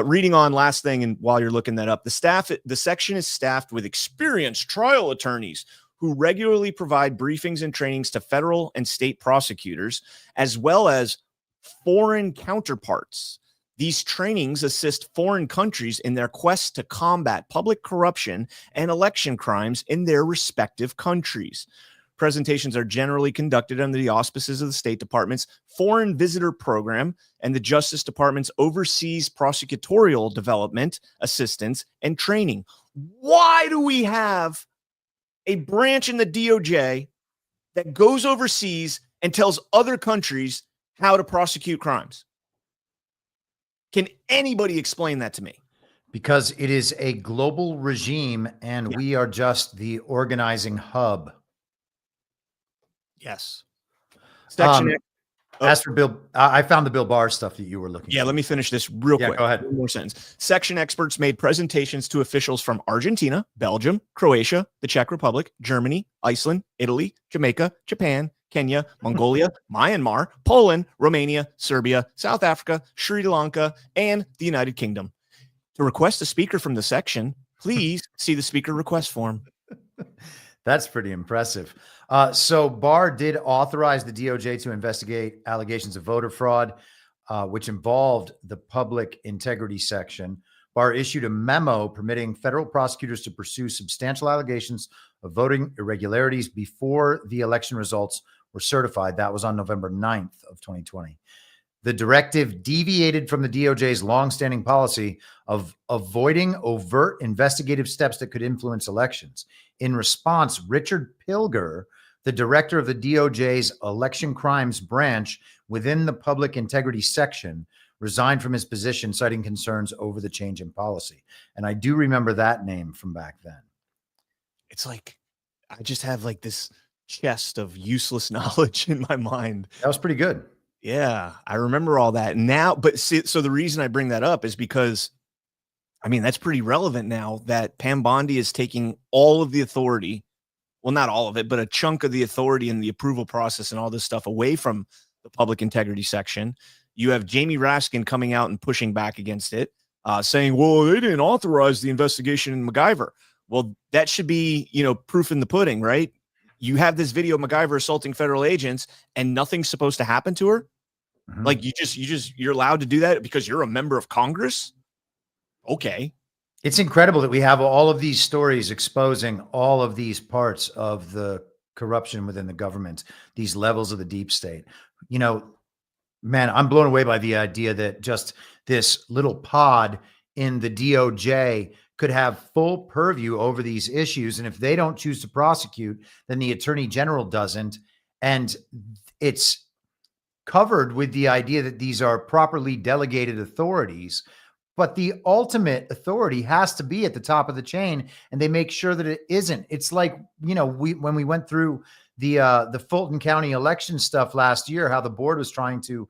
reading on, last thing, and while you're looking that up, the section is staffed with experienced trial attorneys who regularly provide briefings and trainings to federal and state prosecutors, as well as foreign counterparts. These trainings assist foreign countries in their quest to combat public corruption and election crimes in their respective countries. Presentations are generally conducted under the auspices of the State Department's Foreign Visitor Program and the Justice Department's Overseas Prosecutorial Development, Assistance, and Training. Why do we have a branch in the DOJ that goes overseas and tells other countries how to prosecute crimes? Can anybody explain that to me? Because it is a global regime and we are just the organizing hub. Yes. As for Bill, I found the Bill Barr stuff that you were looking for. Let me finish this real quick. Go ahead. One more sentence. Section experts made presentations to officials from Argentina, Belgium, Croatia, the Czech Republic, Germany, Iceland, Italy, Jamaica, Japan, Kenya, Mongolia, Myanmar, Poland, Romania, Serbia, South Africa, Sri Lanka, and the United Kingdom. To request a speaker from the section, please see the speaker request form. That's pretty impressive. So Barr did authorize the DOJ to investigate allegations of voter fraud, which involved the public integrity section. Barr issued a memo permitting federal prosecutors to pursue substantial allegations of voting irregularities before the election results were certified. That was on November 9th of 2020. The directive deviated from the DOJ's longstanding policy of avoiding overt investigative steps that could influence elections. In response, Richard Pilger, the director of the DOJ's election crimes branch within the public integrity section, resigned from his position, citing concerns over the change in policy. And I do remember that name from back then. It's like, I just have like this chest of useless knowledge in my mind. That was pretty good. Yeah, I remember all that now. But see, so the reason I bring that up is because, I mean, that's pretty relevant now that Pam Bondi is taking all of the authority. Well, not all of it, but a chunk of the authority and the approval process and all this stuff away from the public integrity section. You have Jamie Raskin coming out and pushing back against it, saying, well, they didn't authorize the investigation in MacGyver. Well, that should be, proof in the pudding, right? You have this video of MacGyver assaulting federal agents and nothing's supposed to happen to her. Mm-hmm. Like you're allowed to do that because you're a member of Congress. Okay. It's incredible that we have all of these stories exposing all of these parts of the corruption within the government, these levels of the deep state. Man, I'm blown away by the idea that just this little pod in the DOJ could have full purview over these issues. And if they don't choose to prosecute, then the attorney general doesn't. And it's covered with the idea that these are properly delegated authorities. But the ultimate authority has to be at the top of the chain, and they make sure that it isn't. It's like, when we went through the Fulton County election stuff last year, how the board was trying to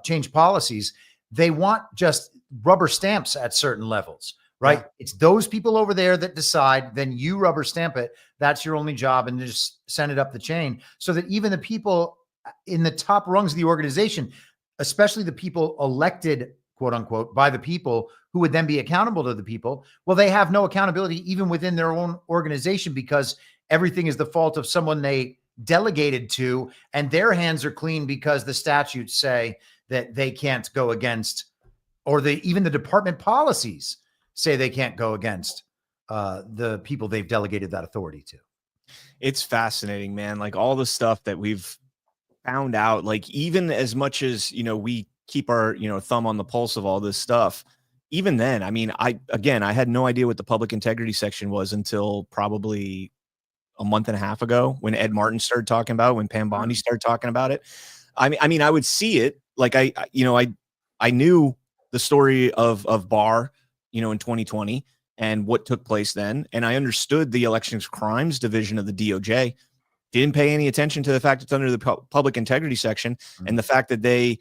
change policies. They want just rubber stamps at certain levels, right? Yeah. It's those people over there that decide, then you rubber stamp it. That's your only job, and just send it up the chain so that even the people in the top rungs of the organization, especially the people elected, quote unquote, by the people who would then be accountable to the people. Well, they have no accountability even within their own organization because everything is the fault of someone they delegated to, and their hands are clean because the statutes say that they can't go against, or even the department policies say they can't go against the people they've delegated that authority to. It's fascinating, man. Like all the stuff that found out, like, even as much as, we keep our, thumb on the pulse of all this stuff, even then, I mean, I had no idea what the public integrity section was until probably a month and a half ago when Ed Martin started talking about it, when Pam Bondi started talking about it. I mean, I would see it. Like I knew the story of Barr, in 2020 and what took place then. And I understood the elections crimes division of the DOJ. Didn't pay any attention to the fact it's under the public integrity section and the fact that they,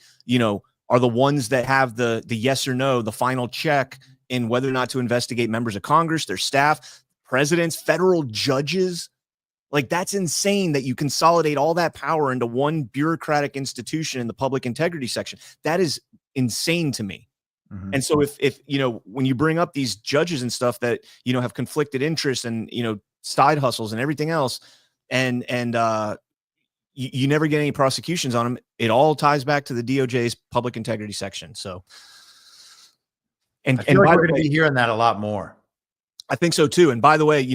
are the ones that have the yes or no, the final check in whether or not to investigate members of Congress, their staff, presidents, federal judges. Like, that's insane that you consolidate all that power into one bureaucratic institution in the public integrity section. That is insane to me. And so if when you bring up these judges and stuff that, have conflicted interests and, side hustles and everything else, and you never get any prosecutions on them, it all ties back to the DOJ's public integrity section. So, I feel like we're going to be hearing that a lot more. I think so too. And by the way,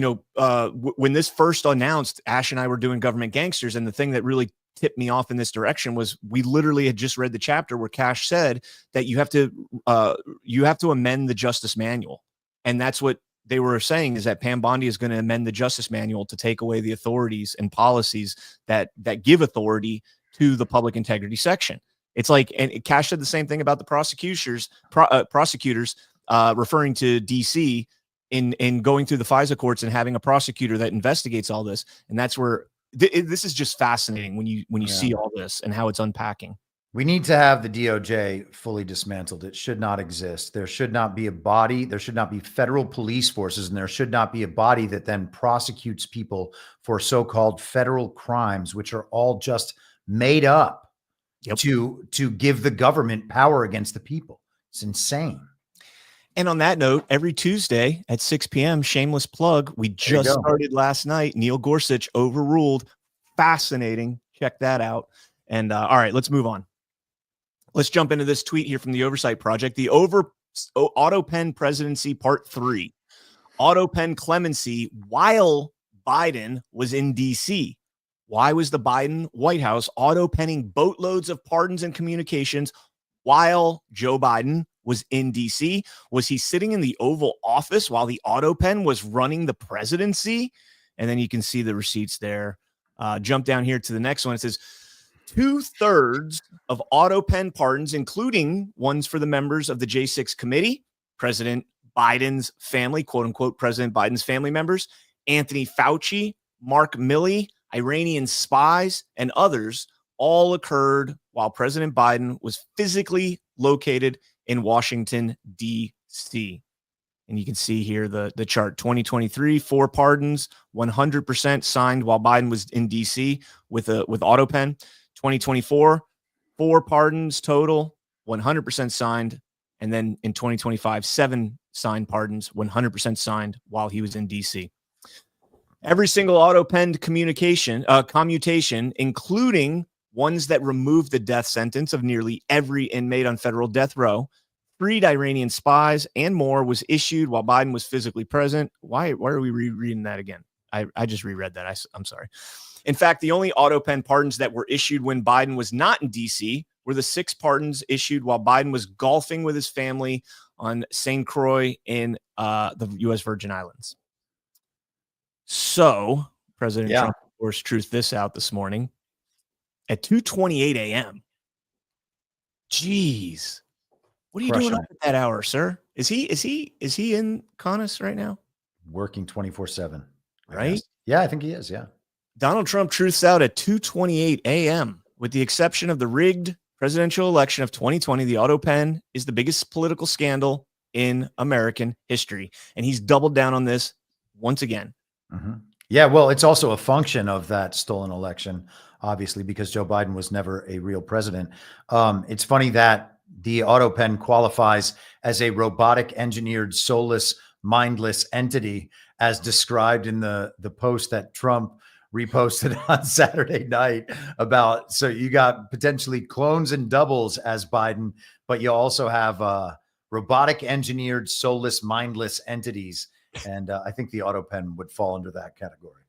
when this first announced, Ash and I were doing Government Gangsters, and the thing that really tipped me off in this direction was we literally had just read the chapter where Cash said that you have to amend the Justice Manual, and that's what they were saying, is that Pam Bondi is going to amend the Justice Manual to take away the authorities and policies that give authority to the public integrity section. It's like, and Cash said the same thing about the prosecutors, referring to DC. In going through the FISA courts and having a prosecutor that investigates all this. And that's where this is just fascinating when you see all this and how it's unpacking. We need to have the DOJ fully dismantled. It should not exist. There should not be a body. There should not be federal police forces, and there should not be a body that then prosecutes people for so-called federal crimes, which are all just made up to give the government power against the people. It's insane. And on that note, every Tuesday at 6 p.m., shameless plug, we just started last night. Neil Gorsuch overruled. Fascinating. Check that out. And all right, let's move on. Let's jump into this tweet here from the Oversight Project. The Auto Pen Presidency Part 3. Auto Pen clemency while Biden was in D.C. Why was the Biden White House auto penning boatloads of pardons and communications while Joe Biden was in D.C.? Was he sitting in the Oval Office while the auto pen was running the presidency? And then you can see the receipts there. Jump down here to the next one. It says 2/3 of auto pen pardons, including ones for the members of the J6 committee, President Biden's family, quote unquote, President Biden's family members, Anthony Fauci, Mark Milley, Iranian spies, and others, all occurred while President Biden was physically located in Washington, D.C. And you can see here the chart. 2023, 4 pardons, 100% signed while Biden was in D.C. with auto pen. 2024, 4 pardons total, 100% signed. And then in 2025, 7 signed pardons, 100% signed while he was in D.C. Every single auto penned commutation, including ones that removed the death sentence of nearly every inmate on federal death row, freed Iranian spies, and more, was issued while Biden was physically present. Why are we rereading that again? I just reread that. I'm sorry. In fact, the only auto pen pardons that were issued when Biden was not in D.C. were the 6 pardons issued while Biden was golfing with his family on St. Croix in the U.S. Virgin Islands. So President Trump, of course, truthed this out this morning at 2:28 a.m. Jeez, what are you doing up at that hour, sir? Is he in Conus right now? Working 24/7, right? Yeah, I think he is. Yeah. Donald Trump truths out at 2:28 a.m. With the exception of the rigged presidential election of 2020, the auto pen is the biggest political scandal in American history, and he's doubled down on this once again. Mm-hmm. Yeah, well, it's also a function of that stolen election, obviously, because Joe Biden was never a real president. It's funny that the auto pen qualifies as a robotic engineered, soulless, mindless entity, as described in the post that Trump reposted on Saturday night about, so you got potentially clones and doubles as Biden, but you also have robotic engineered, soulless, mindless entities. And I think the auto pen would fall under that category.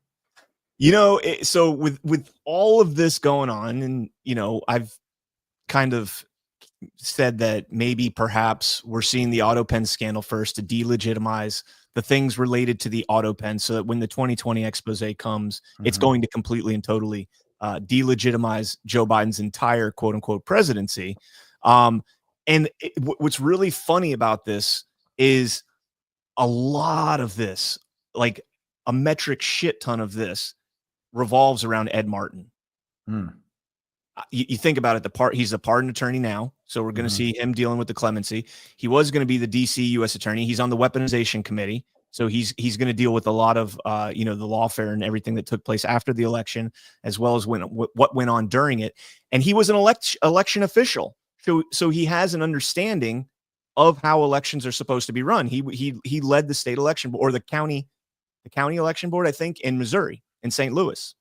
So with all of this going on, and I've kind of said that maybe perhaps we're seeing the auto pen scandal first to delegitimize the things related to the auto pen, so that when the 2020 expose comes, it's going to completely and totally delegitimize Joe Biden's entire quote unquote presidency. What's really funny about this is a lot of this, like a metric shit ton of this, revolves around Ed Martin. You think about it, he's a pardon attorney now, so we're going to see him dealing with the clemency. He was going to be the DC U.S. attorney. He's on the weaponization committee, so he's going to deal with a lot of the lawfare and everything that took place after the election, as well as what went on during it. And he was an election official, so he has an understanding of how elections are supposed to be run. He led the state election or the county election board, I think, in Missouri, in St. Louis.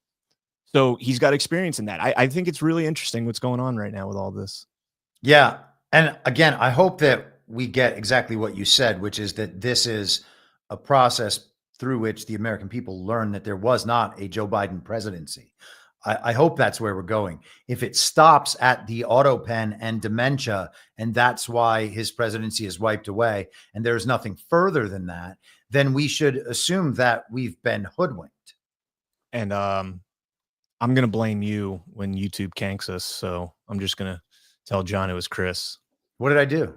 So he's got experience in that. I think it's really interesting what's going on right now with all this. Yeah. And again, I hope that we get exactly what you said, which is that this is a process through which the American people learn that there was not a Joe Biden presidency. I hope that's where we're going. If it stops at the auto pen and dementia, and that's why his presidency is wiped away, and there's nothing further than that, then we should assume that we've been hoodwinked. And I'm going to blame you when YouTube canks us. So I'm just going to tell John it was Chris. What did I do?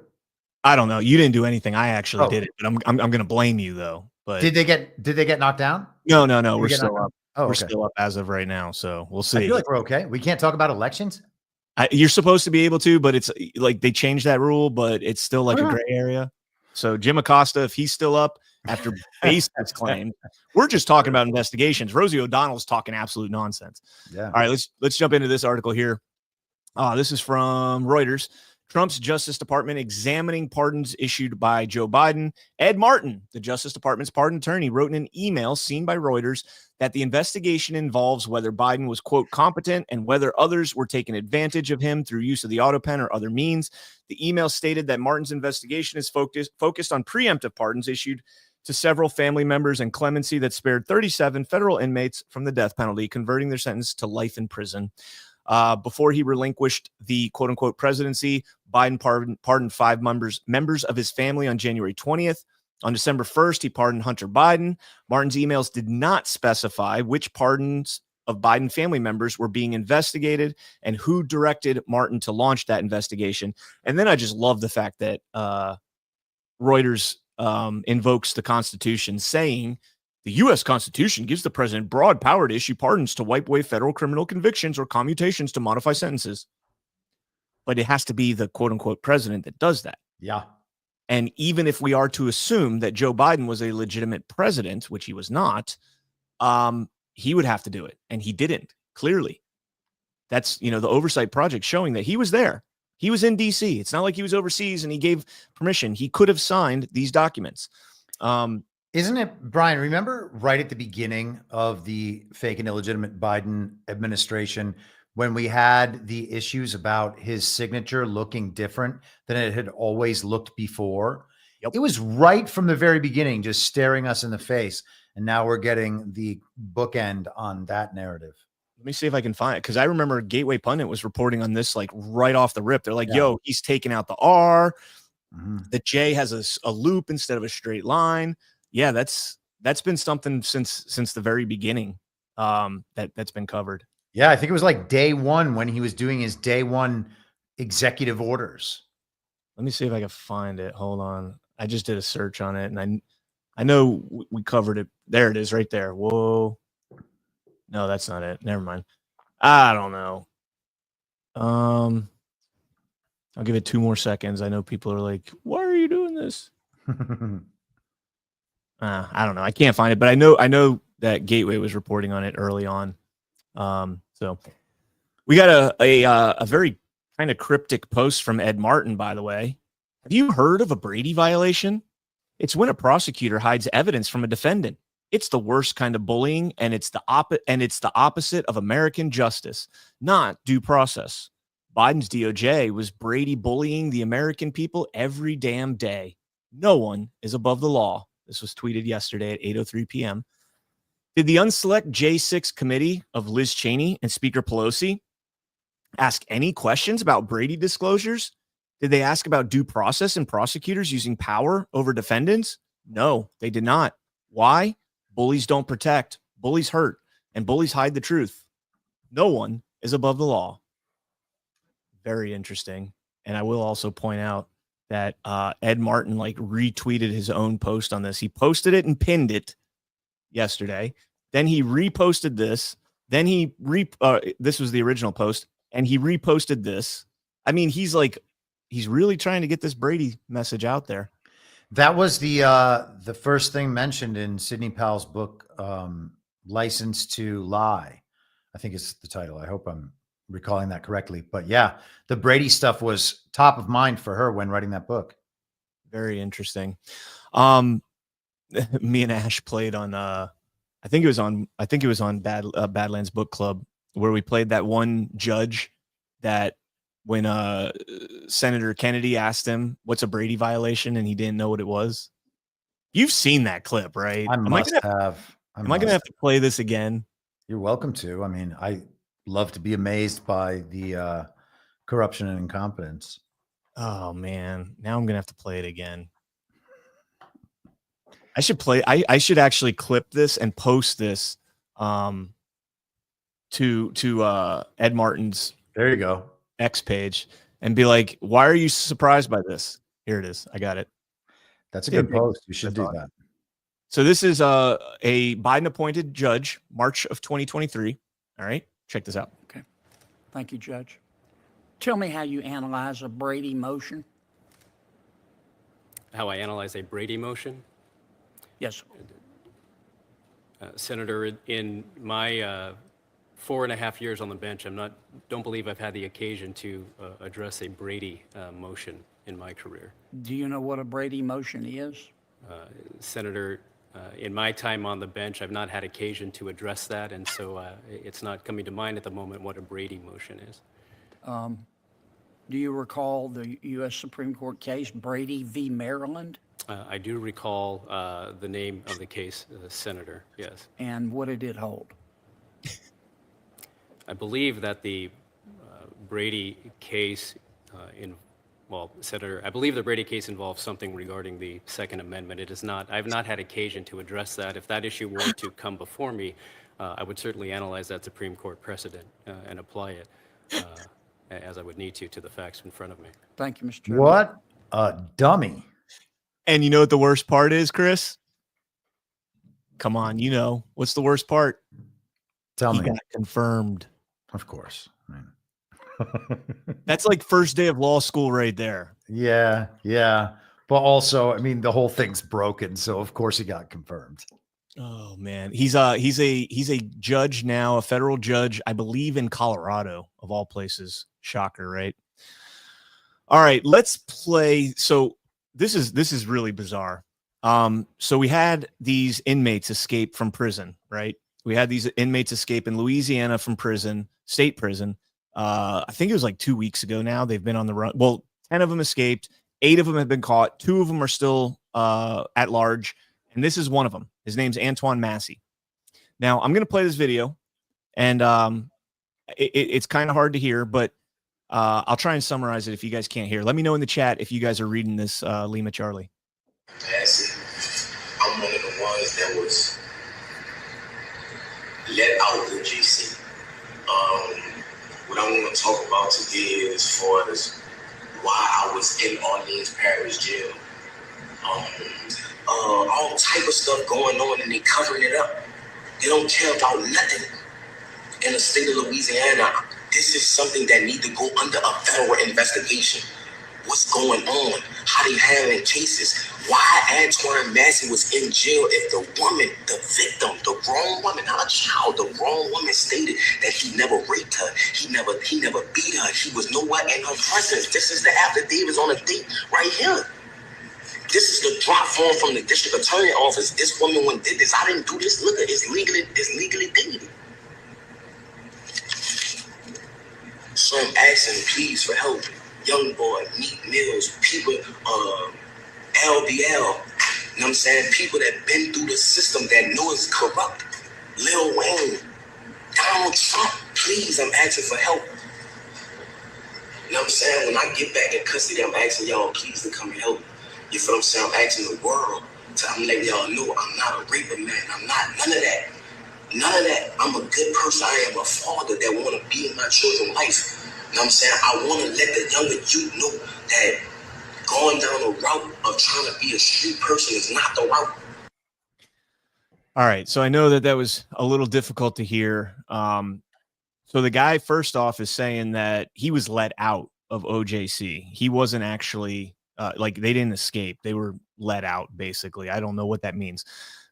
I don't know. You didn't do anything. I actually did it, but I'm going to blame you though. But did they get knocked down? No. We're still up. Oh, we're still up as of right now. So we'll see. I feel like we're okay. We can't talk about elections. You're supposed to be able to, but it's like they changed that rule, but it's still like a gray area. So Jim Acosta, if he's still up after base has claimed, we're just talking about investigations. Rosie O'Donnell's talking absolute nonsense. Yeah. All right, let's jump into this article here. This is from Reuters. Trump's Justice Department examining pardons issued by Joe Biden. Ed Martin, the Justice Department's pardon attorney, wrote in an email seen by Reuters that the investigation involves whether Biden was, quote, competent and whether others were taking advantage of him through use of the auto pen or other means. The email stated that Martin's investigation is focused on preemptive pardons issued to several family members and clemency that spared 37 federal inmates from the death penalty, converting their sentence to life in prison. Before he relinquished the quote unquote presidency, Biden pardoned 5 members of his family on January 20th. On December 1st, he pardoned Hunter Biden. Martin's emails did not specify which pardons of Biden family members were being investigated and who directed Martin to launch that investigation. And then I just love the fact that Reuters invokes the Constitution, saying the U.S. Constitution gives the president broad power to issue pardons to wipe away federal criminal convictions or commutations to modify sentences. But it has to be the quote-unquote president that does that. Yeah. And even if we are to assume that Joe Biden was a legitimate president, which he was not, he would have to do it. And he didn't, clearly. That's, the oversight project showing that he was there. He was in D.C. It's not like he was overseas and he gave permission. He could have signed these documents. Isn't it, Brian, remember right at the beginning of the fake and illegitimate Biden administration when we had the issues about his signature looking different than it had always looked before? Yep. It was right from the very beginning, just staring us in the face. And now we're getting the bookend on that narrative. Let me see if I can find it, because I remember Gateway Pundit was reporting on this like right off the rip. They're like, yo, he's taking out the R. The J has a loop instead of a straight line. Yeah, that's been something since the very beginning that's been covered. Yeah, I think it was like day one when he was doing his day one executive orders. Let me see if I can find it. Hold on. I just did a search on it, and I know we covered it. There it is right there. Whoa. No, that's not it. Never mind. I don't know. I'll give it 2 more seconds. I know people are like, why are you doing this? I don't know. I can't find it, but I know that Gateway was reporting on it early on. So we got a very kind of cryptic post from Ed Martin, by the way. Have you heard of a Brady violation? It's when a prosecutor hides evidence from a defendant. It's the worst kind of bullying, and it's the opposite of American justice, not due process. Biden's DOJ was Brady bullying the American people every damn day. No one is above the law. This was tweeted yesterday at 8:03 p.m. Did the unselect J6 committee of Liz Cheney and Speaker Pelosi ask any questions about Brady disclosures? Did they ask about due process and prosecutors using power over defendants? No, they did not. Why? Bullies don't protect, bullies hurt, and bullies hide the truth. No one is above the law. Very interesting. And I will also point out that Ed Martin retweeted his own post on this. He posted it and pinned it yesterday. Then he reposted this. Then this was the original post, and he reposted this. I mean, he's really trying to get this Brady message out there. That was the first thing mentioned in Sidney Powell's book, License to Lie. I think it's the title. I hope I'm recalling that correctly. But yeah, the Brady stuff was top of mind for her when writing that book. Very interesting. Me and Ash played on I think it was on Badlands Book Club, where we played that one judge that when Senator Kennedy asked him what's a Brady violation and he didn't know what it was. You've seen that clip, right? Am I going to have to play this again? You're welcome to. I mean, I love to be amazed by the corruption and incompetence. Oh man, now I'm gonna have to play it again. I should actually clip this and post this to Ed Martin's there you go X page and be like, why are you surprised by this? Here it is. I got it. That's a good post. You should do that. So this is a Biden appointed judge, March of 2023. All right, check this out. Okay. Thank you, Judge. Tell me how you analyze a Brady motion. How I analyze a Brady motion? Yes. Senator, in my 4.5 years on the bench, don't believe I've had the occasion to address a Brady motion in my career. Do you know what a Brady motion is? Senator, in my time on the bench, I've not had occasion to address that, and so it's not coming to mind at the moment what a Brady motion is. Do you recall the U.S. Supreme Court case, Brady v. Maryland? I do recall the name of the case, Senator, yes. And what did it hold? I believe that the Brady case, Senator, I believe the Brady case involves something regarding the Second Amendment. It is not. I've not had occasion to address that. If that issue were to come before me, I would certainly analyze that Supreme Court precedent and apply it as I would need to the facts in front of me. Thank you, Mr. Chairman. What a dummy. And you know what the worst part is, Chris? Come on, what's the worst part? Tell me. He got confirmed. Of course. That's like first day of law school right there. Yeah. But also, I mean, the whole thing's broken, so of course he got confirmed. Oh man, he's a judge now, a federal judge, I believe in Colorado, of all places. Shocker, right? All right, let's play. So this is really bizarre. So we had these inmates escape from prison, right? We had these inmates escape in Louisiana from prison, state prison. I think it was like 2 weeks ago now. They've been on the run. Well, 10 of them escaped. 8 of them have been caught. 2 of them are still at large. And this is one of them. His name's Antoine Massey. Now, I'm going to play this video. And it's kind of hard to hear, but I'll try and summarize it if you guys can't hear. Let me know in the chat if you guys are reading this, Lima Charlie. Massey, I'm one of the ones that was let out of the GC. What I want to talk about today as far as why I was in Orleans Parish Jail. All type of stuff going on and they covering it up. They don't care about nothing in the state of Louisiana. This is something that needs to go under a federal investigation. What's going on? How they handling cases? Why Antoine Massey was in jail if the woman, the victim, the wrong woman, not a child, the wrong woman stated that he never raped her. He never beat her. He was nowhere in her presence. This is the affidavits on the date right here. This is the drop form from the district attorney office. This woman went did this. I didn't do this. Look, it's legally dated. So I'm asking, please, for help. Young boy, Meat Mills, people, LBL, you know what I'm saying? People that been through the system that know it's corrupt. Lil Wayne, Donald Trump, please, I'm asking for help. You know what I'm saying? When I get back in custody, I'm asking y'all please to come and help. You feel what I'm saying? I'm asking the world I'm letting y'all know I'm not a raper, man. I'm not none of that. None of that. I'm a good person. I am a father that want to be in my children's life. You know what I'm saying? I want to let the younger youth know that going down the route of trying to be a street person is not the route. All right. So I know that was a little difficult to hear. So the guy, first off, is saying that he was let out of OJC. He wasn't actually like they didn't escape. They were let out, basically. I don't know what that means.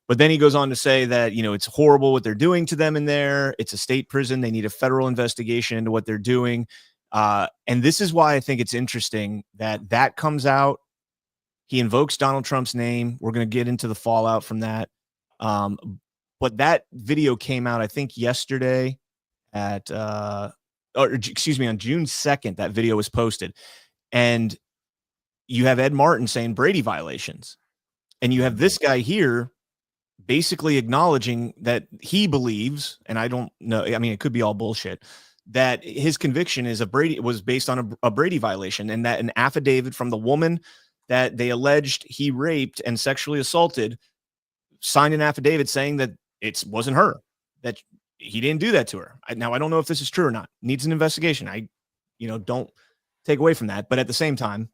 But then he goes on to say that, you know, it's horrible what they're doing to them in there. It's a state prison. They need a federal investigation into what they're doing. And this is why I think it's interesting that that comes out. He invokes Donald Trump's name. We're going to get into the fallout from that. But that video came out, I think, yesterday on June 2nd. That video was posted. And you have Ed Martin saying Brady violations. And you have this guy here basically acknowledging that he believes, and I don't know, I mean, it could be all bullshit, that his conviction is was based on a Brady violation, and that an affidavit from the woman that they alleged he raped and sexually assaulted signed an affidavit saying that it wasn't her, that he didn't do that to her. Now, I don't know if this is true or not. Needs an investigation. I don't take away from that. But at the same time,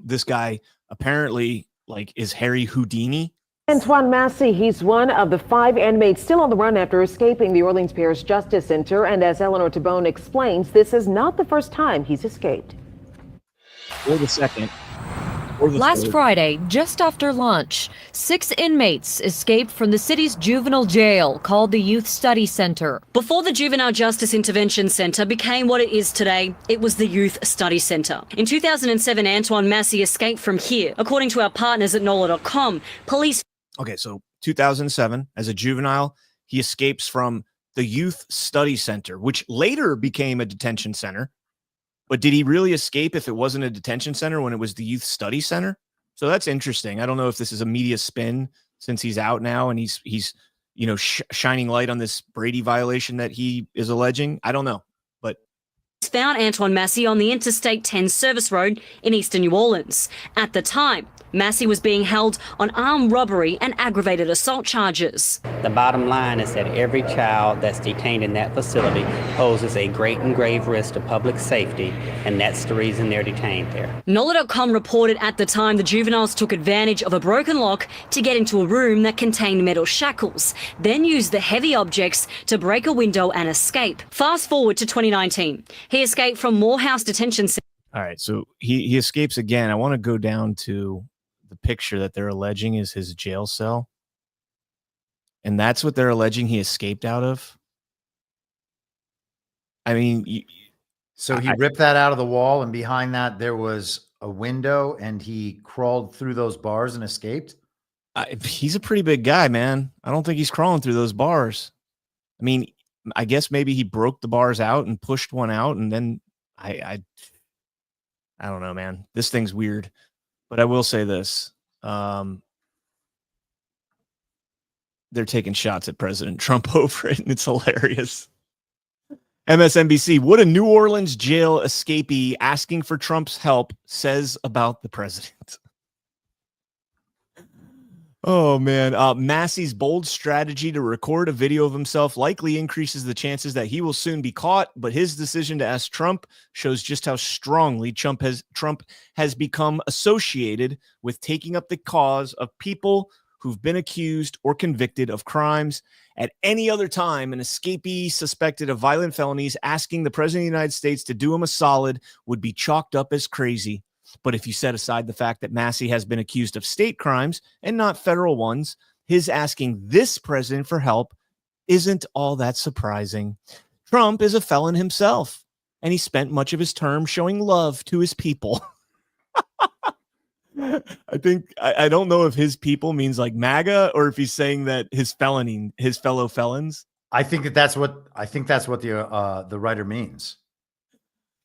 this guy apparently is Harry Houdini. Antoine Massey, he's one of the 5 inmates still on the run after escaping the Orleans Parish Justice Center. And as Eleanor Tabone explains, this is not the first time he's escaped. Or the second. Last Friday, just after lunch, 6 inmates escaped from the city's juvenile jail called the Youth Study Center. Before the Juvenile Justice Intervention Center became what it is today, it was the Youth Study Center. In 2007, Antoine Massey escaped from here. According to our partners at NOLA.com, police... Okay, so 2007, as a juvenile, he escapes from the Youth Study Center, which later became a detention center. But did he really escape if it wasn't a detention center when it was the Youth Study Center? So that's interesting. I don't know if this is a media spin since he's out now and he's shining light on this Brady violation that he is alleging. I don't know, but found Antoine Massey on the Interstate 10 service road in eastern New Orleans. At the time, Massey was being held on armed robbery and aggravated assault charges. The bottom line is that every child that's detained in that facility poses a great and grave risk to public safety, and that's the reason they're detained there. NOLA.com reported at the time the juveniles took advantage of a broken lock to get into a room that contained metal shackles, then used the heavy objects to break a window and escape. Fast forward to 2019. He escaped from Morehouse Detention Center. All right, so he escapes again. I want to go down to the picture that they're alleging is his jail cell. And that's what they're alleging he escaped out of. I mean, so he ripped that out of the wall, and behind that there was a window, and he crawled through those bars and escaped. He's a pretty big guy, man. I don't think he's crawling through those bars. I mean, I guess maybe he broke the bars out and pushed one out, and then I don't know, man. This thing's weird. But I will say this. They're taking shots at President Trump over it, and it's hilarious. MSNBC, what a New Orleans jail escapee asking for Trump's help says about the president. Oh, man. Massey's bold strategy to record a video of himself likely increases the chances that he will soon be caught, but his decision to ask Trump shows just how strongly Trump has become associated with taking up the cause of people who've been accused or convicted of crimes. At any other time, an escapee suspected of violent felonies asking the president of the United States to do him a solid would be chalked up as crazy. But if you set aside the fact that Massey has been accused of state crimes and not federal ones, his asking this president for help isn't all that surprising. Trump is a felon himself, and he spent much of his term showing love to his people. I don't know if his people means like MAGA or if he's saying that his fellow felons. I think that's what the writer means.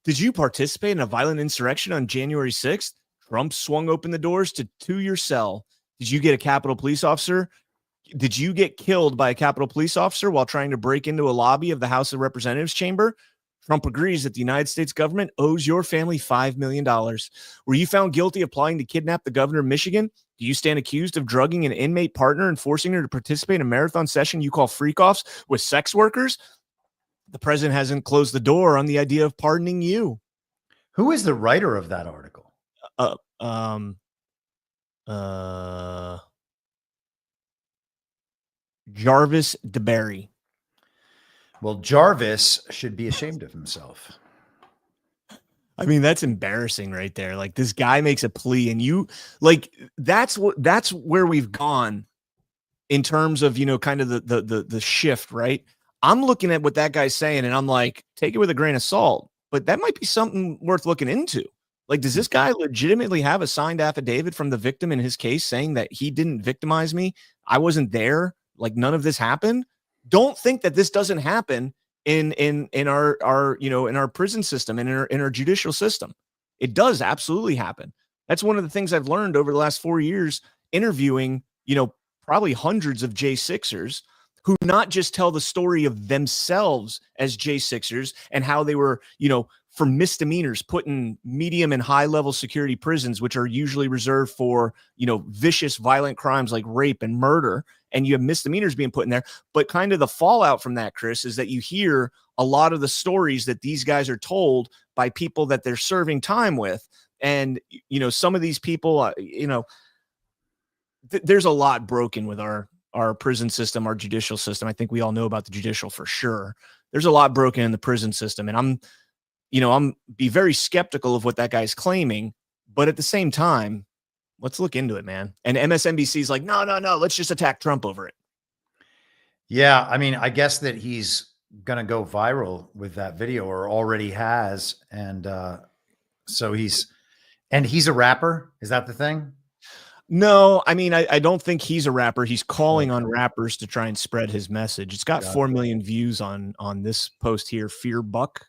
Did you participate in a violent insurrection on January 6th? Trump swung open the doors to your cell. Did you get a Capitol police officer Did you get killed by a Capitol police officer while trying to break into a lobby of the House of Representatives chamber? Trump agrees that the United States government owes your family $5 million. Were you found guilty of plotting to kidnap the governor of Michigan? Do you stand accused of drugging an inmate partner and forcing her to participate in a marathon session you call freak-offs with sex workers? The president hasn't closed the door on the idea of pardoning you. Who is the writer of that article? Jarvis DeBerry. Well, Jarvis should be ashamed of himself. I mean, that's embarrassing right there. Like, this guy makes a plea and you like, that's where we've gone in terms of, you know, kind of the shift, right? I'm looking at what that guy's saying and I'm like, take it with a grain of salt, but that might be something worth looking into. Like, does this guy legitimately have a signed affidavit from the victim in his case saying that he didn't victimize me? I wasn't there. Like, none of this happened. Don't think that this doesn't happen in our you know, in our prison system and in our judicial system. It does absolutely happen. That's one of the things I've learned over the last 4 years interviewing, you know, probably hundreds of J6ers who not just tell the story of themselves as J6ers and how they were, you know, for misdemeanors put in medium and high level security prisons, which are usually reserved for, you know, vicious, violent crimes like rape and murder. And you have misdemeanors being put in there. But kind of the fallout from that, Chris, is that you hear a lot of the stories that these guys are told by people that they're serving time with. And, you know, some of these people, you know, there's a lot broken with our prison system, our judicial system. I think we all know about the judicial for sure. There's a lot broken in the prison system. And I'm be very skeptical of what that guy's claiming. But at the same time, let's look into it, man. And MSNBC's like, no, let's just attack Trump over it. Yeah, I mean, I guess that he's going to go viral with that video, or already has. And so he's a rapper. Is that the thing? No, I mean, I don't think he's a rapper. He's calling on rappers to try and spread his message. It's got 4 million views on this post here. Fear Buck.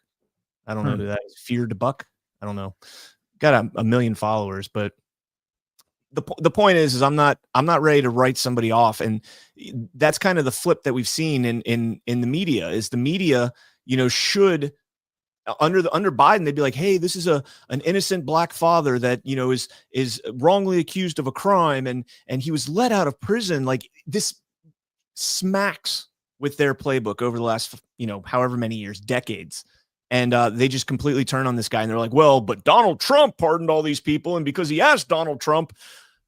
I don't know who that is. Feared Buck. I don't know. Got a million followers, but the point is I'm not ready to write somebody off. And that's kind of the flip that we've seen in the media. Is the media, you know, should under Biden, they'd be like, hey, this is an innocent black father that, you know, is wrongly accused of a crime and he was let out of prison. Like, this smacks with their playbook over the last, you know, however many years, decades. And they just completely turn on this guy and they're like, well, but Donald Trump pardoned all these people. And because he asked Donald Trump,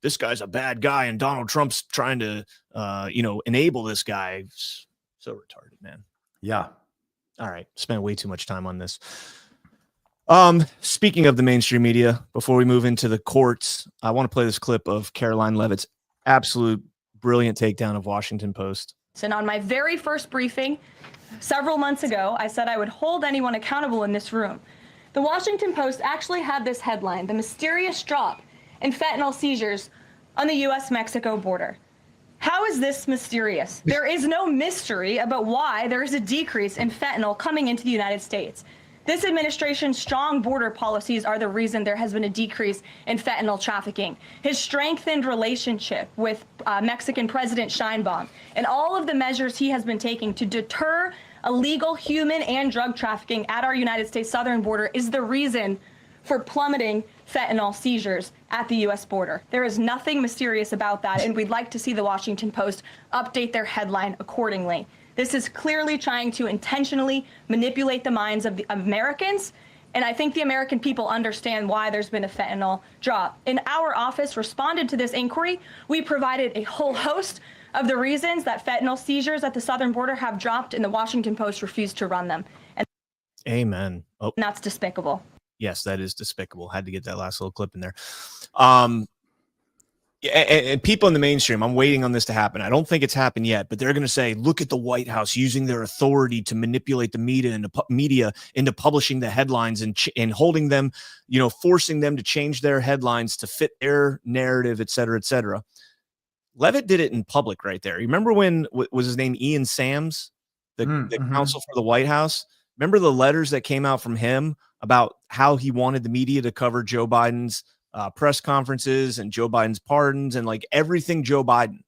this guy's a bad guy. And Donald Trump's trying to, you know, enable this guy. So retarded, man. Yeah. All right. Spent way too much time on this. Speaking of the mainstream media, before we move into the courts, I want to play this clip of Caroline Leavitt's absolute brilliant takedown of Washington Post. And on my very first briefing several months ago, I said I would hold anyone accountable in this room. The Washington Post actually had this headline: the mysterious drop in fentanyl seizures on the U.S.-Mexico border. How is this mysterious? There is no mystery about why there is a decrease in fentanyl coming into the United States. This administration's strong border policies are the reason there has been a decrease in fentanyl trafficking. His strengthened relationship with Mexican President Sheinbaum and all of the measures he has been taking to deter illegal human and drug trafficking at our United States southern border is the reason for plummeting fentanyl seizures at the U.S. border. There is nothing mysterious about that, and we'd like to see the Washington Post update their headline accordingly. This is clearly trying to intentionally manipulate the minds of the Americans, and I think the American people understand why there's been a fentanyl drop. And our office responded to this inquiry. We provided a whole host of the reasons that fentanyl seizures at the southern border have dropped, and the Washington Post refused to run them. And amen. Oh, that's despicable. Yes, that is despicable. Had to get that last little clip in there. And people in the mainstream, I'm waiting on this to happen. I don't think it's happened yet, but they're going to say, look at the White House using their authority to manipulate the media into publishing the headlines and holding them, you know, forcing them to change their headlines to fit their narrative, et cetera, et cetera. Leavitt did it in public right there. You remember when, was his name Ian Sams, the counsel for the White House? Remember the letters that came out from him about how he wanted the media to cover Joe Biden's press conferences and Joe Biden's pardons and like everything Joe Biden.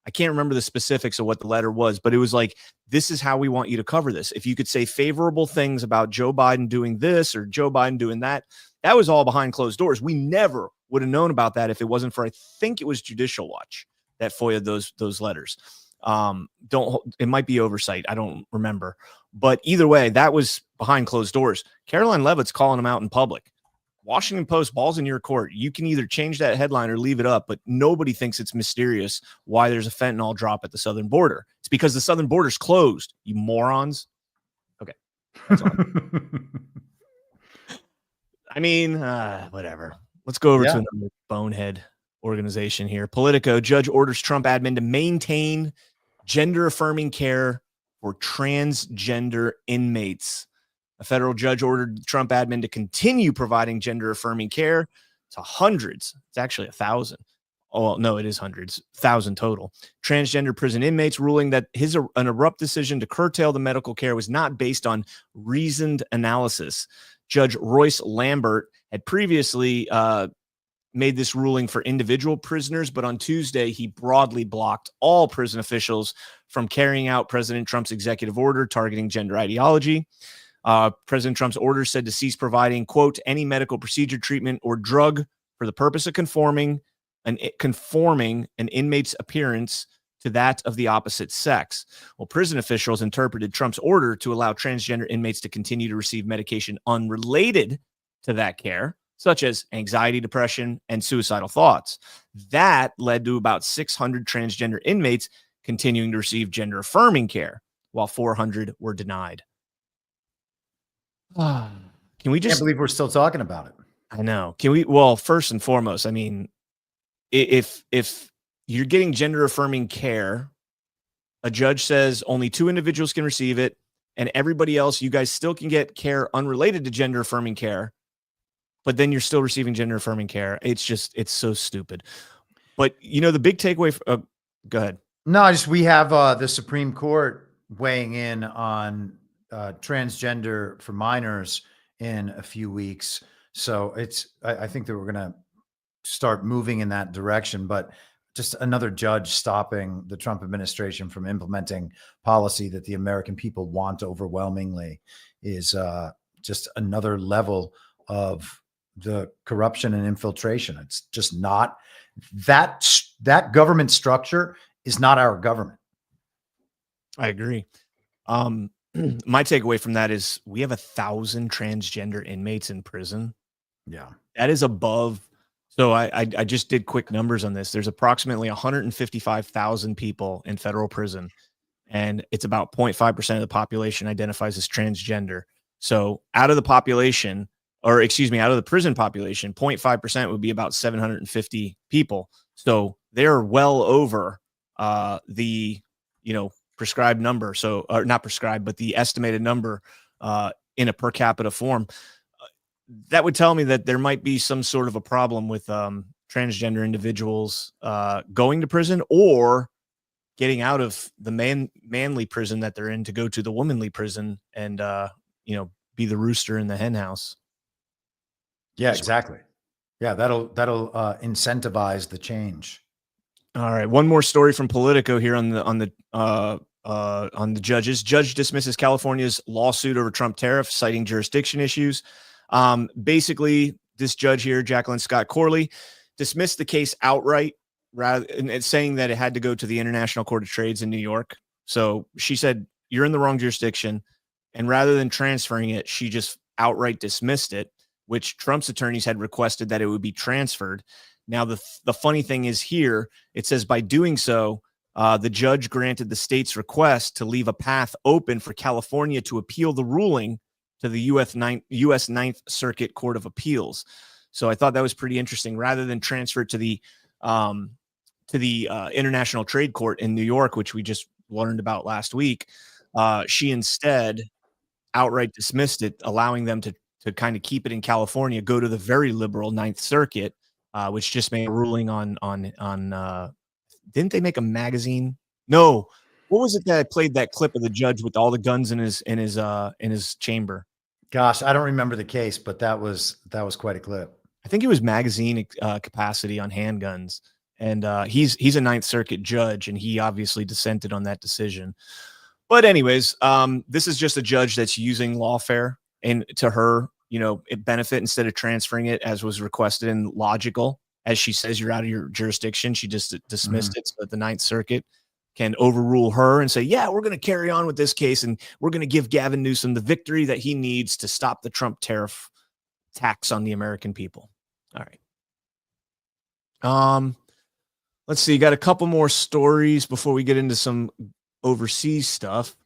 I can't remember the specifics of what the letter was, but it was like, this is how we want you to cover this. If you could say favorable things about Joe Biden doing this or Joe Biden doing that, that was all behind closed doors. We never would have known about that if it wasn't for, I think it was Judicial Watch that FOIA'd those letters. It might be oversight. I don't remember. But either way, that was behind closed doors. Caroline Leavitt's calling them out in public. Washington Post, balls in your court. You can either change that headline or leave it up, but nobody thinks it's mysterious why there's a fentanyl drop at the southern border. It's because the southern border's closed, you morons. Okay. That's all. I mean, whatever. Let's go over to another bonehead organization here. Politico, judge orders Trump admin to maintain gender-affirming care for transgender inmates. A federal judge ordered Trump admin to continue providing gender-affirming care to hundreds. It's actually 1,000. Oh, no, it is hundreds. 1,000 total. Transgender prison inmates, ruling that an abrupt decision to curtail the medical care was not based on reasoned analysis. Judge Royce Lambert had previously made this ruling for individual prisoners, but on Tuesday, he broadly blocked all prison officials from carrying out President Trump's executive order targeting gender ideology. President Trump's order said to cease providing, quote, any medical procedure, treatment, or drug for the purpose of conforming an inmate's appearance to that of the opposite sex. Well, prison officials interpreted Trump's order to allow transgender inmates to continue to receive medication unrelated to that care, such as anxiety, depression, and suicidal thoughts. That led to about 600 transgender inmates continuing to receive gender-affirming care, while 400 were denied. Can we just... Can't believe we're still talking about it. I know. Can we... Well, first and foremost, I mean, if you're getting gender-affirming care, a judge says only 2 individuals can receive it, and everybody else, you guys still can get care unrelated to gender-affirming care, but then you're still receiving gender-affirming care. It's so stupid. But, you know, the big takeaway... go ahead. No, we have the Supreme Court weighing in on transgender for minors in a few weeks. So I think that we're going to start moving in that direction, but just another judge stopping the Trump administration from implementing policy that the American people want overwhelmingly is just another level of the corruption and infiltration. It's just not that government structure is not our government. I agree. My takeaway from that is we have 1,000 transgender inmates in prison. Yeah. That is above. So I just did quick numbers on this. There's approximately 155,000 people in federal prison, and it's about 0.5% of the population identifies as transgender. So out of the population, or excuse me, out of the prison population, 0.5% would be about 750 people. So they're well over the, prescribed number. So, or not prescribed, but the estimated number in a per capita form. That would tell me that there might be some sort of a problem with transgender individuals going to prison or getting out of the manly prison that they're in to go to the womanly prison and, be the rooster in the hen house. Yeah, exactly. Yeah, that'll incentivize the change. All right, one more story from Politico here on the judges. Judge dismisses California's lawsuit over Trump tariff, citing jurisdiction issues. Basically, this judge here, Jacqueline Scott Corley, dismissed the case outright, rather than saying that it had to go to the International Court of Trades in New York. So she said, you're in the wrong jurisdiction. And rather than transferring it, she just outright dismissed it, which Trump's attorneys had requested that it would be transferred. Now, the funny thing is here, it says by doing so, the judge granted the state's request to leave a path open for California to appeal the ruling to the U.S. Ninth Circuit Court of Appeals. So I thought that was pretty interesting. Rather than transfer it to the International Trade Court in New York, which we just learned about last week, she instead outright dismissed it, allowing them to kind of keep it in California, go to the very liberal Ninth Circuit, which just made a ruling on didn't they make a magazine? No. What was it that I played that clip of the judge with all the guns in his chamber? Gosh, I don't remember the case, but that was quite a clip. I think it was magazine capacity on handguns. And he's a Ninth Circuit judge, and he obviously dissented on that decision. But anyways, this is just a judge that's using lawfare and to her, benefit instead of transferring it as was requested and logical. As she says, you're out of your jurisdiction. She just dismissed it so that the Ninth Circuit can overrule her and say, yeah, we're going to carry on with this case, and we're going to give Gavin Newsom the victory that he needs to stop the Trump tariff tax on the American people. All right. Let's see. Got a couple more stories before we get into some overseas stuff.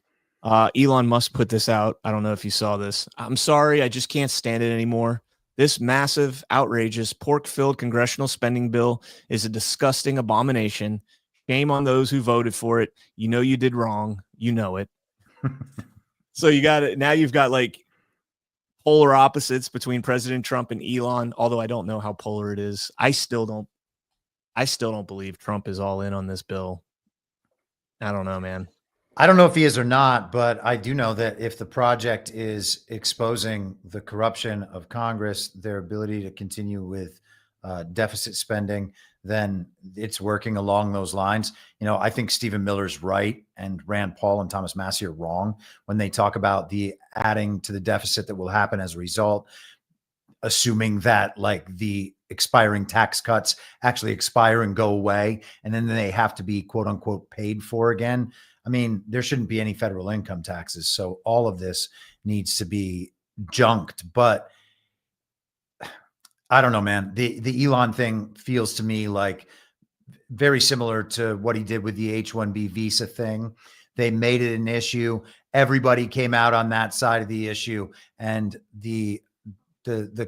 Elon Musk put this out. I don't know if you saw this. I'm sorry, I just can't stand it anymore. This massive, outrageous, pork-filled congressional spending bill is a disgusting abomination. Shame on those who voted for it. You know you did wrong. You know it. So you got it. Now you've got like polar opposites between President Trump and Elon, although I don't know how polar it is. I still don't believe Trump is all in on this bill. I don't know, man. I don't know if he is or not, but I do know that if the project is exposing the corruption of Congress, their ability to continue with deficit spending, then it's working along those lines. I think Stephen Miller's right and Rand Paul and Thomas Massie are wrong when they talk about the adding to the deficit that will happen as a result, assuming that like the expiring tax cuts actually expire and go away, and then they have to be quote unquote paid for again. I mean, there shouldn't be any federal income taxes. So all of this needs to be junked. But I don't know, man. The Elon thing feels to me like very similar to what he did with the H-1B visa thing. They made it an issue. Everybody came out on that side of the issue, and the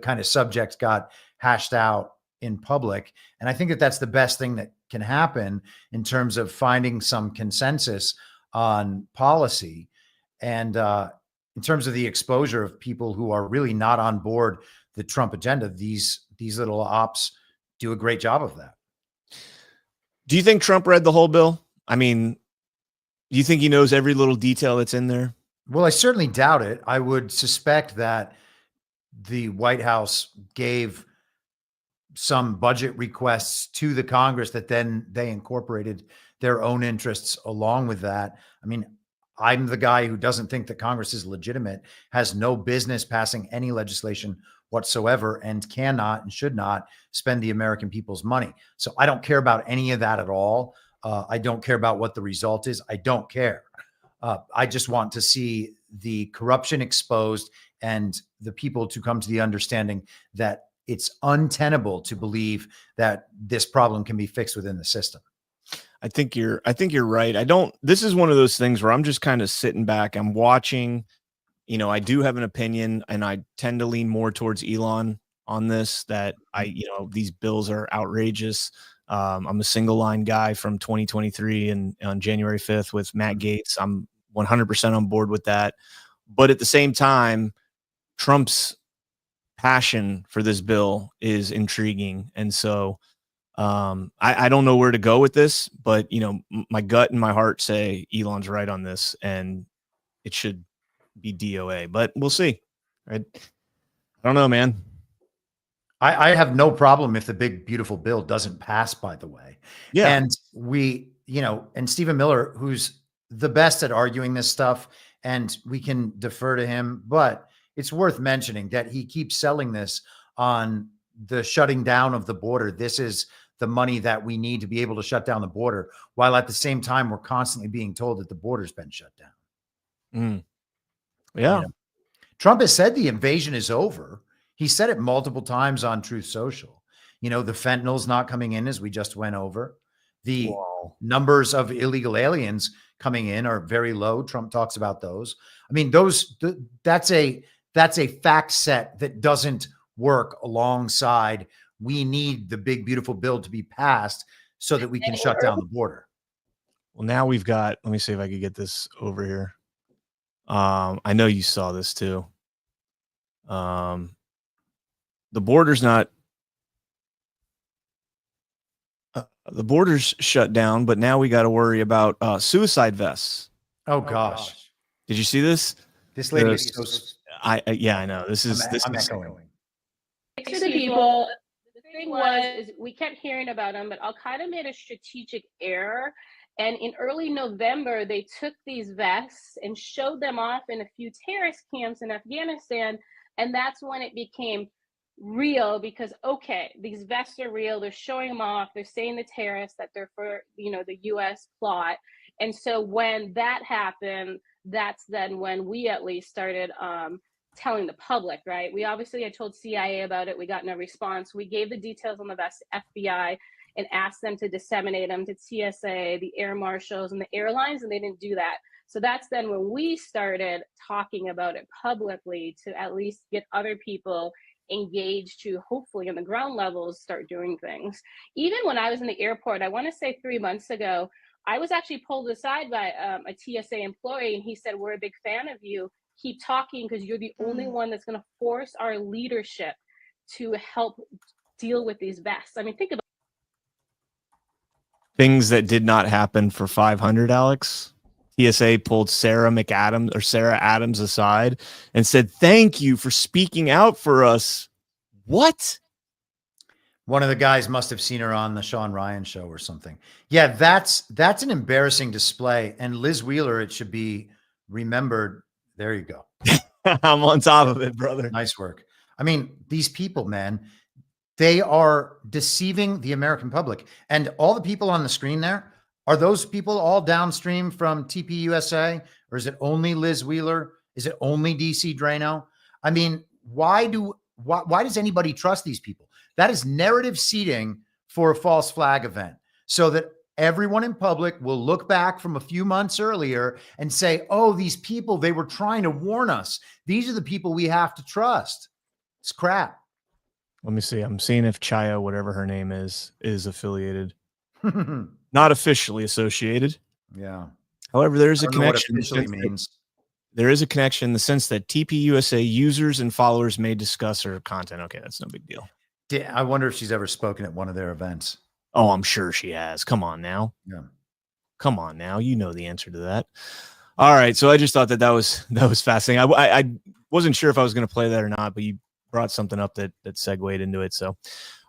kind of subject got hashed out in public. And I think that that's the best thing that can happen in terms of finding some consensus on policy. And in terms of the exposure of people who are really not on board the Trump agenda, these little ops do a great job of that. Do you think Trump read the whole bill? I mean, do you think he knows every little detail that's in there? Well, I certainly doubt it. I would suspect that the White House gave some budget requests to the Congress that then they incorporated their own interests along with that. I mean, I'm the guy who doesn't think that Congress is legitimate, has no business passing any legislation whatsoever, and cannot and should not spend the American people's money. So I don't care about any of that at all. I don't care about what the result is. I don't care. I just want to see the corruption exposed and the people to come to the understanding that it's untenable to believe that this problem can be fixed within the system. I think you're right. This is one of those things where I'm just kind of sitting back. I'm watching, I do have an opinion, and I tend to lean more towards Elon on this, that these bills are outrageous. I'm a single line guy from 2023 and on January 5th with Matt Gaetz. I'm 100% on board with that. But at the same time, Trump's passion for this bill is intriguing. And so I don't know where to go with this, but my gut and my heart say Elon's right on this, and it should be DOA, but we'll see. Right? I don't know, man. I have no problem if the big, beautiful bill doesn't pass, by the way. Yeah. And and Stephen Miller, who's the best at arguing this stuff, and we can defer to him, but it's worth mentioning that he keeps selling this on the shutting down of the border. This is the money that we need to be able to shut down the border, while at the same time, we're constantly being told that the border's been shut down. Yeah. Trump has said the invasion is over. He said it multiple times on Truth Social. The fentanyl's not coming in, as we just went over. The numbers of illegal aliens coming in are very low. Trump talks about those. I mean, that's a fact set that doesn't work alongside. We need the big, beautiful bill to be passed so that we can shut down the border. Well, now we've got, let me see if I could get this over here. I know you saw this too. The border's not, the border's shut down, but now we got to worry about suicide vests. Oh gosh. Did you see this? This lady is so. I know. This is I'm echoing. To the people, the thing was, is we kept hearing about him, but Al-Qaeda made a strategic error. And in early November, they took these vests and showed them off in a few terrorist camps in Afghanistan. And that's when it became real, because, okay, these vests are real. They're showing them off. They're saying the terrorists that they're for, the U.S. plot. And so when that happened, that's then when we at least started telling the public, right? We obviously had told CIA about it. We got no response. We gave the details on the vests to FBI and asked them to disseminate them to TSA, the air marshals, and the airlines, and they didn't do that. So that's then when we started talking about it publicly to at least get other people engaged to hopefully on the ground levels start doing things. Even when I was in the airport, I want to say 3 months ago, I was actually pulled aside by a TSA employee, and he said, "We're a big fan of you. Keep talking, because you're the only one that's going to force our leadership to help deal with these vests." I mean, think about Things that did not happen for 500, Alex. TSA pulled Sarah Adams aside and said, "Thank you for speaking out for us." What? One of the guys must have seen her on the Sean Ryan show or something. Yeah, that's an embarrassing display. And Liz Wheeler, it should be remembered. There you go. I'm on top of it, brother. Nice work. I mean, these people, man, they are deceiving the American public. And all the people on the screen there, are those people all downstream from TPUSA? Or is it only Liz Wheeler? Is it only DC Drano? I mean, why does anybody trust these people? That is narrative seeding for a false flag event, so that everyone in public will look back from a few months earlier and say, "Oh, these people, they were trying to warn us. These are the people we have to trust." It's crap. Let me see. I'm seeing if Chaya, whatever her name is affiliated. Not officially associated. Yeah. However, there is a I don't know what connection. officially means. There is a connection in the sense that TPUSA users and followers may discuss her content. Okay, that's no big deal. I wonder if she's ever spoken at one of their events. Oh, I'm sure she has. Come on now. Yeah. Come on now. You know the answer to that. All right. So I just thought that was fascinating. I wasn't sure if I was going to play that or not, but you brought something up that segued into it. So,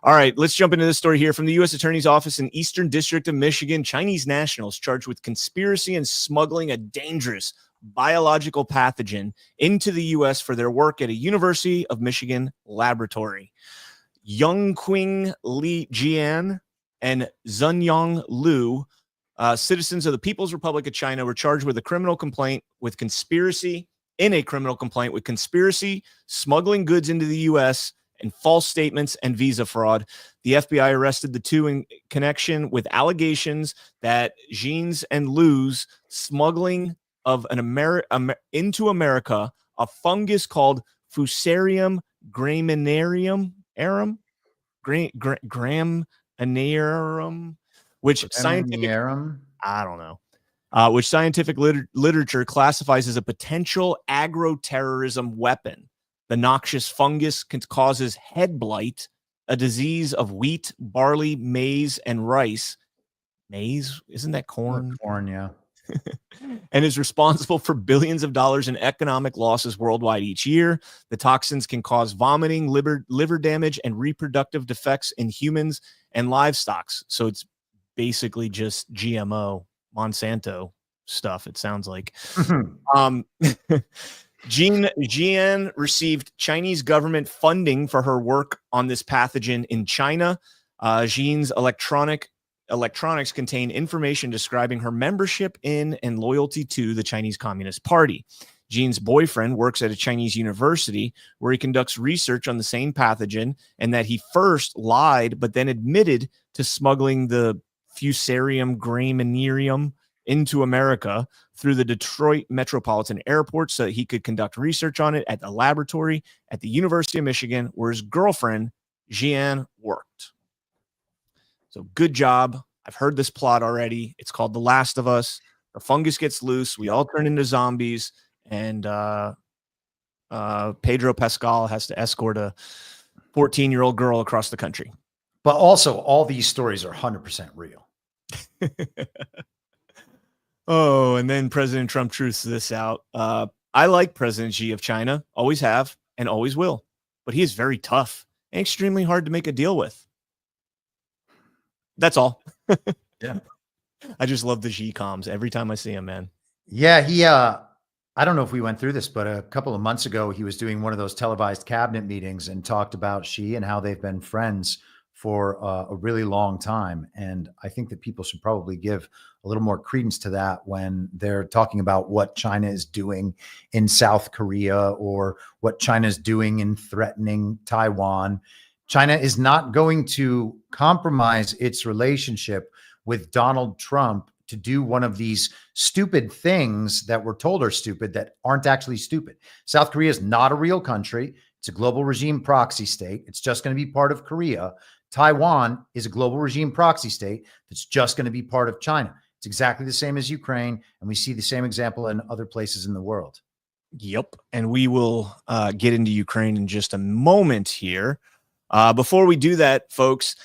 all right, let's jump into this story here from the U.S. Attorney's Office in Eastern District of Michigan. Chinese nationals charged with conspiracy and smuggling a dangerous biological pathogen into the U.S. for their work at a University of Michigan laboratory. Yongqing Li Jian and Zunyang Liu, citizens of the People's Republic of China, were charged with a criminal complaint with conspiracy, smuggling goods into the U.S., and false statements and visa fraud. The FBI arrested the two in connection with allegations that Jian's and Liu's smuggling of into America a fungus called Fusarium graminearum, which scientific literature classifies as a potential agroterrorism weapon. The noxious fungus causes head blight, a disease of wheat, barley, maize, and rice. Maize? Isn't that corn? Corn, yeah. And is responsible for billions of dollars in economic losses worldwide each year. The toxins can cause vomiting, liver damage, and reproductive defects in humans and livestock. So it's basically just GMO, Monsanto stuff, it sounds like. Jian received Chinese government funding for her work on this pathogen in China. Jian's electronics contain information describing her membership in and loyalty to the Chinese Communist Party. Jian's boyfriend works at a Chinese university where he conducts research on the same pathogen, and that he first lied but then admitted to smuggling the Fusarium graminearum into America through the Detroit Metropolitan Airport so that he could conduct research on it at the laboratory at the University of Michigan, where his girlfriend, Jian, worked. So good job. I've heard this plot already. It's called The Last of Us. The fungus gets loose. We all turn into zombies. And Pedro Pascal has to escort a 14-year-old girl across the country. But also, all these stories are 100% real. Oh, and then President Trump truths this out. I like President Xi of China, always have and always will. But he is very tough and extremely hard to make a deal with. That's all. Yeah. I just love the Xi comms every time I see him, man. Yeah, I don't know if we went through this, but a couple of months ago, he was doing one of those televised cabinet meetings and talked about Xi and how they've been friends for a really long time. And I think that people should probably give a little more credence to that when they're talking about what China is doing in South Korea or what China is doing in threatening Taiwan. China is not going to compromise its relationship with Donald Trump to do one of these stupid things that we're told are stupid that aren't actually stupid. South Korea is not a real country. It's a global regime proxy state. It's just going to be part of Korea. Taiwan is a global regime proxy state that's just going to be part of China. It's exactly the same as Ukraine, and we see the same example in other places in the world. Yep. And we will get into Ukraine in just a moment here. Before we do that, folks,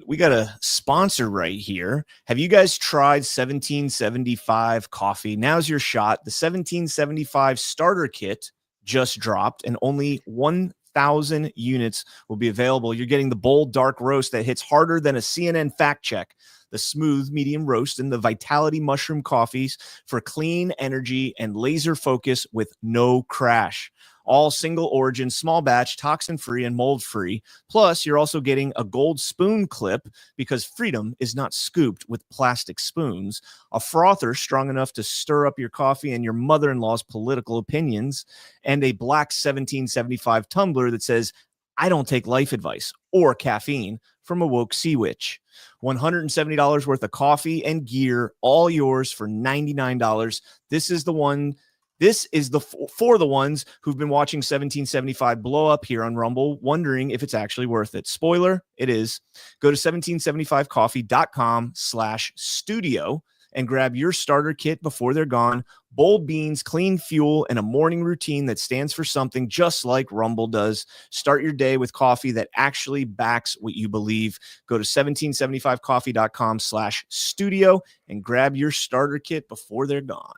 we got a sponsor right here. Have you guys tried 1775 coffee? Now's your shot. The 1775 starter kit just dropped, and only 1,000 units will be available. You're getting the bold dark roast that hits harder than a CNN fact check, the smooth medium roast, and the Vitality mushroom coffees for clean energy and laser focus with no crash. All single origin, small batch, toxin free, and mold free. Plus, you're also getting a gold spoon clip because freedom is not scooped with plastic spoons, a frother strong enough to stir up your coffee and your mother-in-law's political opinions, and a black 1775 tumbler that says, "I don't take life advice or caffeine," from a woke sea witch. $170 worth of coffee and gear, all yours for $99. This is the one. This is for the ones who've been watching 1775 blow up here on Rumble, wondering if it's actually worth it. Spoiler, it is. Go to 1775coffee.com/studio and grab your starter kit before they're gone. Bold beans, clean fuel, and a morning routine that stands for something, just like Rumble does. Start your day with coffee that actually backs what you believe. Go to 1775coffee.com/studio and grab your starter kit before they're gone.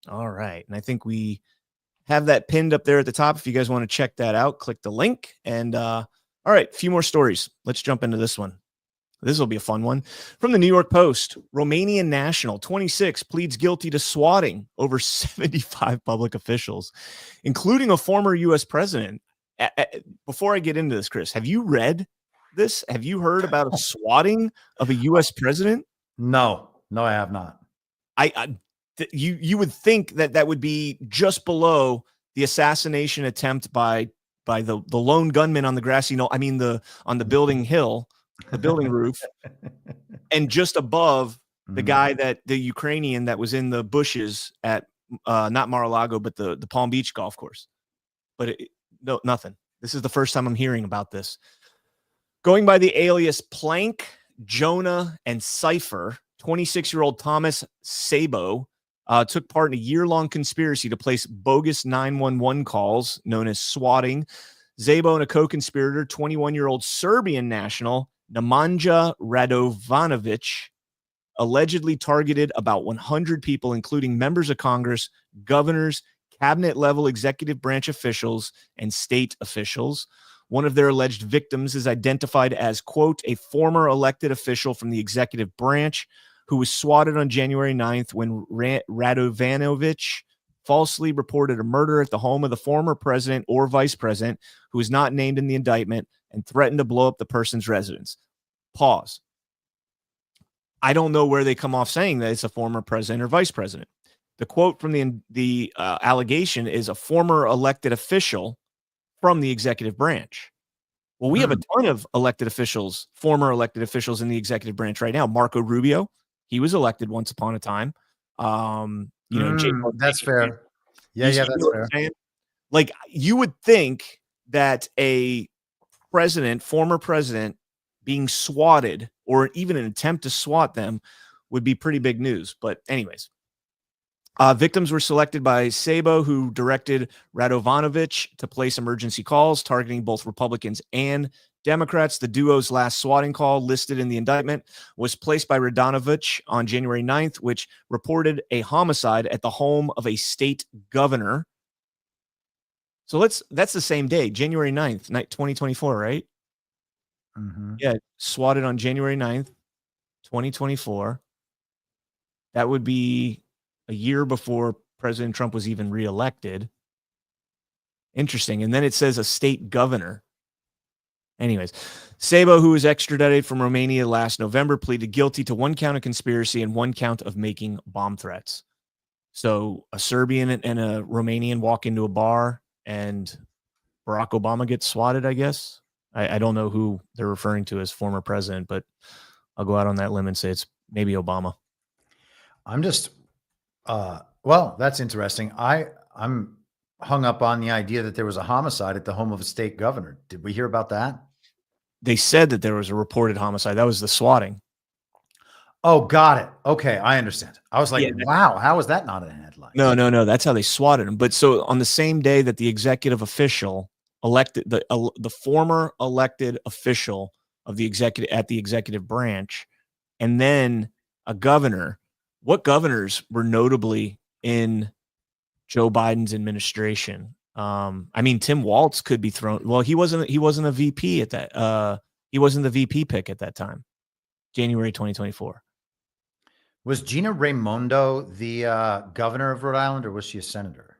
All right. And I think we have that pinned up there at the top. If you guys want to check that out, click the link. And all right, a few more stories. Let's jump into this one. This will be a fun one. From the New York Post, Romanian national 26 pleads guilty to swatting over 75 public officials, including a former U.S. president. Before I get into this, Chris, have you read this? Have you heard about a swatting of a U.S. president? No, I have not. You would think that would be just below the assassination attempt by the lone gunman on the grassy knoll. I mean, on the building hill, the building roof, and just above the guy the Ukrainian that was in the bushes at not Mar-a-Lago, but the Palm Beach golf course. But no, nothing. This is the first time I'm hearing about this. Going by the alias Plank, Jonah, and Cypher, 26-year-old Thomas Sabo took part in a year-long conspiracy to place bogus 911 calls known as swatting. Szabo and a co-conspirator, 21-year-old Serbian national Nemanja Radovanovic, allegedly targeted about 100 people, including members of Congress, governors, cabinet-level executive branch officials, and state officials. One of their alleged victims is identified as, quote, a former elected official from the executive branch who was swatted on January 9th when Radovanovic falsely reported a murder at the home of the former president or vice president, who is not named in the indictment, and threatened to blow up the person's residence. Pause. I don't know where they come off saying that it's a former president or vice president. The quote from the allegation is a former elected official from the executive branch. Well, we have a ton of elected officials, former elected officials in the executive branch right now. Marco Rubio, he was elected once upon a time. That's fair. Yeah, that's fair. Like, you would think that a president, former president, being swatted or even an attempt to swat them would be pretty big news. But anyways, victims were selected by Szabo, who directed Radovanovic to place emergency calls targeting both Republicans and Democrats. The duo's last swatting call listed in the indictment was placed by Radovanovic on January 9th, which reported a homicide at the home of a state governor. So that's the same day, January 9th, 2024, right? Yeah, swatted on January 9th, 2024. That would be a year before President Trump was even reelected. Interesting. And then it says a state governor. Anyways, Sabo, who was extradited from Romania last November, pleaded guilty to 1 count of conspiracy and 1 count of making bomb threats. So a Serbian and a Romanian walk into a bar and Barack Obama gets swatted, I guess. I don't know who they're referring to as former president, but I'll go out on that limb and say it's maybe Obama. I'm just, well, that's interesting. I'm hung up on the idea that there was a homicide at the home of a state governor. Did we hear about that? They said that there was a reported homicide. That was the swatting. Oh, got it. Okay, I understand. I was like, wow, how is that not in a headline? No. That's how they swatted him. But so on the same day that the executive official elected, the former elected official of the executive branch, and then a governor. What governors were notably in Joe Biden's administration? I mean, Tim Walz could be thrown. Well, he wasn't a VP at that. He wasn't the VP pick at that time, January 2024. Was Gina Raimondo the governor of Rhode Island, or was she a senator?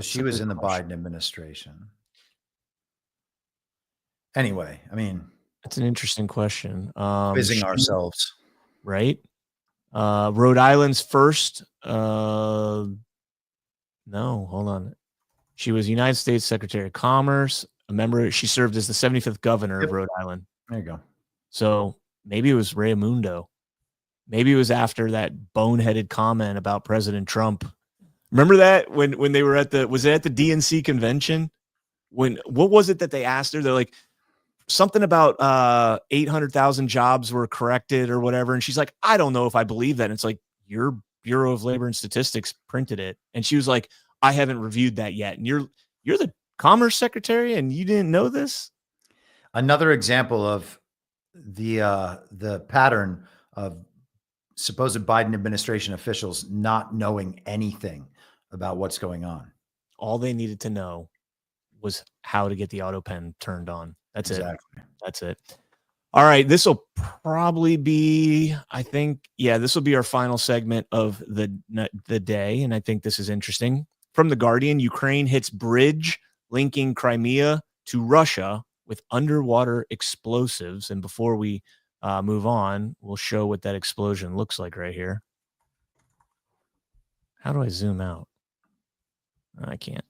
She was in the Biden administration. Anyway, I mean, that's an interesting question. Quizzing ourselves, right? Rhode Island's first. No, hold on. She was United States Secretary of Commerce. A member. She served as the 75th governor of Rhode Island. There you go. So maybe it was Raimondo. Maybe it was after that boneheaded comment about President Trump. Remember that when they were was it at the DNC convention? What was it that they asked her? They're like something about 800,000 jobs were corrected or whatever. And she's like, I don't know if I believe that. And it's like, your Bureau of Labor and Statistics printed it. And she was like, I haven't reviewed that yet. And you're the Commerce Secretary and you didn't know this? Another example of the pattern of supposed Biden administration officials not knowing anything about what's going on. All they needed to know was how to get the auto pen turned on. That's exactly. That's it. All right. This will probably be, I think, this will be our final segment of the day. And I think this is interesting. From The Guardian, Ukraine hits bridge linking Crimea to Russia with underwater explosives. And before we move on, we'll show what that explosion looks like right here. How do I zoom out? I can't.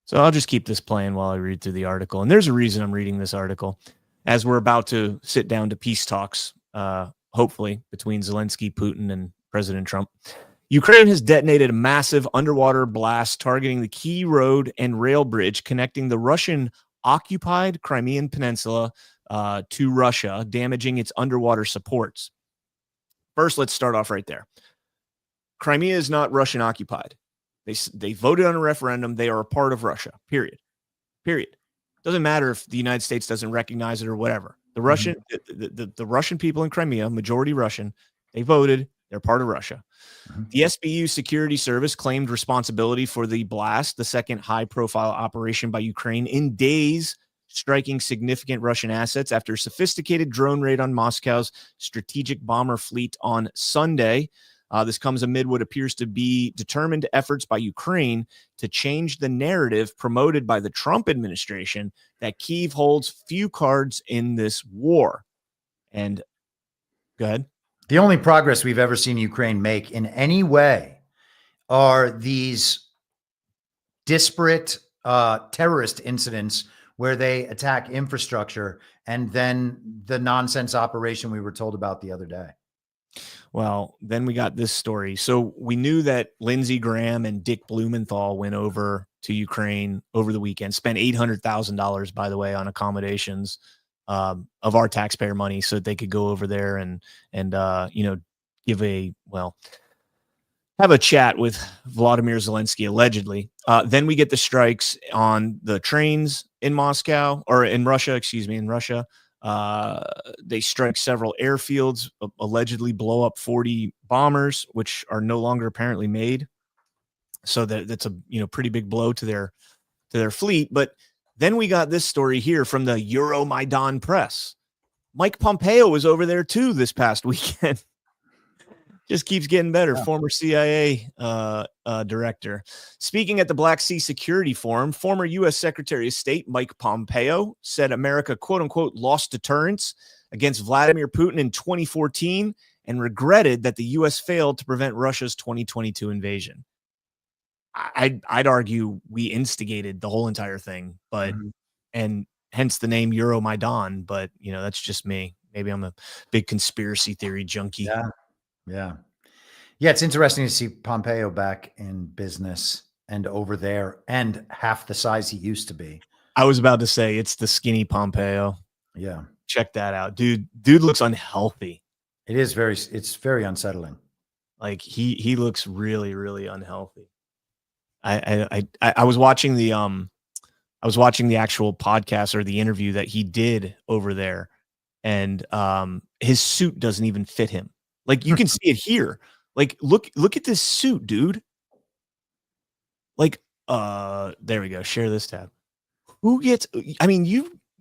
So I'll just keep this playing while I read through the article. And there's a reason I'm reading this article, as we're about to sit down to peace talks, hopefully, between Zelensky, Putin, and President Trump. Ukraine has detonated a massive underwater blast targeting the key road and rail bridge connecting the Russian-occupied Crimean Peninsula to Russia, damaging its underwater supports. First, let's start off right there. Crimea is not Russian occupied. They voted on a referendum. They are a part of Russia, period. Doesn't matter if the United States doesn't recognize it or whatever. The Russian, the Russian people in Crimea, majority Russian, they voted. They're part of Russia. The SBU security service claimed responsibility for the blast, the second high-profile operation by Ukraine in days, striking significant Russian assets after a sophisticated drone raid on Moscow's strategic bomber fleet on Sunday. This comes amid what appears to be determined efforts by Ukraine to change the narrative promoted by the Trump administration that Kyiv holds few cards in this war. And go ahead. The only progress we've ever seen Ukraine make in any way are these disparate terrorist incidents where they attack infrastructure and then the nonsense operation we were told about the other day. Well, then we got this story. So we knew that Lindsey Graham and Dick Blumenthal went over to Ukraine over the weekend, spent $800,000, by the way, on accommodations of our taxpayer money so that they could go over there and have a chat with Vladimir Zelensky, allegedly. Then we get the strikes on the trains in Moscow, or in Russia, in Russia. They strike several airfields, allegedly blow up 40 bombers, which are no longer apparently made. So that's a pretty big blow to their fleet. But Then we got this story here from the Euromaidan Press. Mike Pompeo was over there too this past weekend. Just keeps getting better. Yeah. Former CIA director. Speaking at the Black Sea Security Forum, former U.S. Secretary of State Mike Pompeo said America, quote unquote, lost deterrence against Vladimir Putin in 2014 and regretted that the U.S. failed to prevent Russia's 2022 invasion. I'd argue we instigated the whole entire thing, but and hence the name Euromaidan. But you know, that's just me. Maybe I'm a big conspiracy theory junkie. Yeah. It's interesting to see Pompeo back in business and over there and half the size he used to be. I was about to say it's the skinny Pompeo. Yeah, check that out, dude. Dude looks unhealthy. It's very unsettling. Like he looks really, really unhealthy. I was watching the actual podcast or the interview that he did over there, and his suit doesn't even fit him. Like you can see it here. Like look at this suit, dude. Like there we go. Share this tab. Who gets? I mean,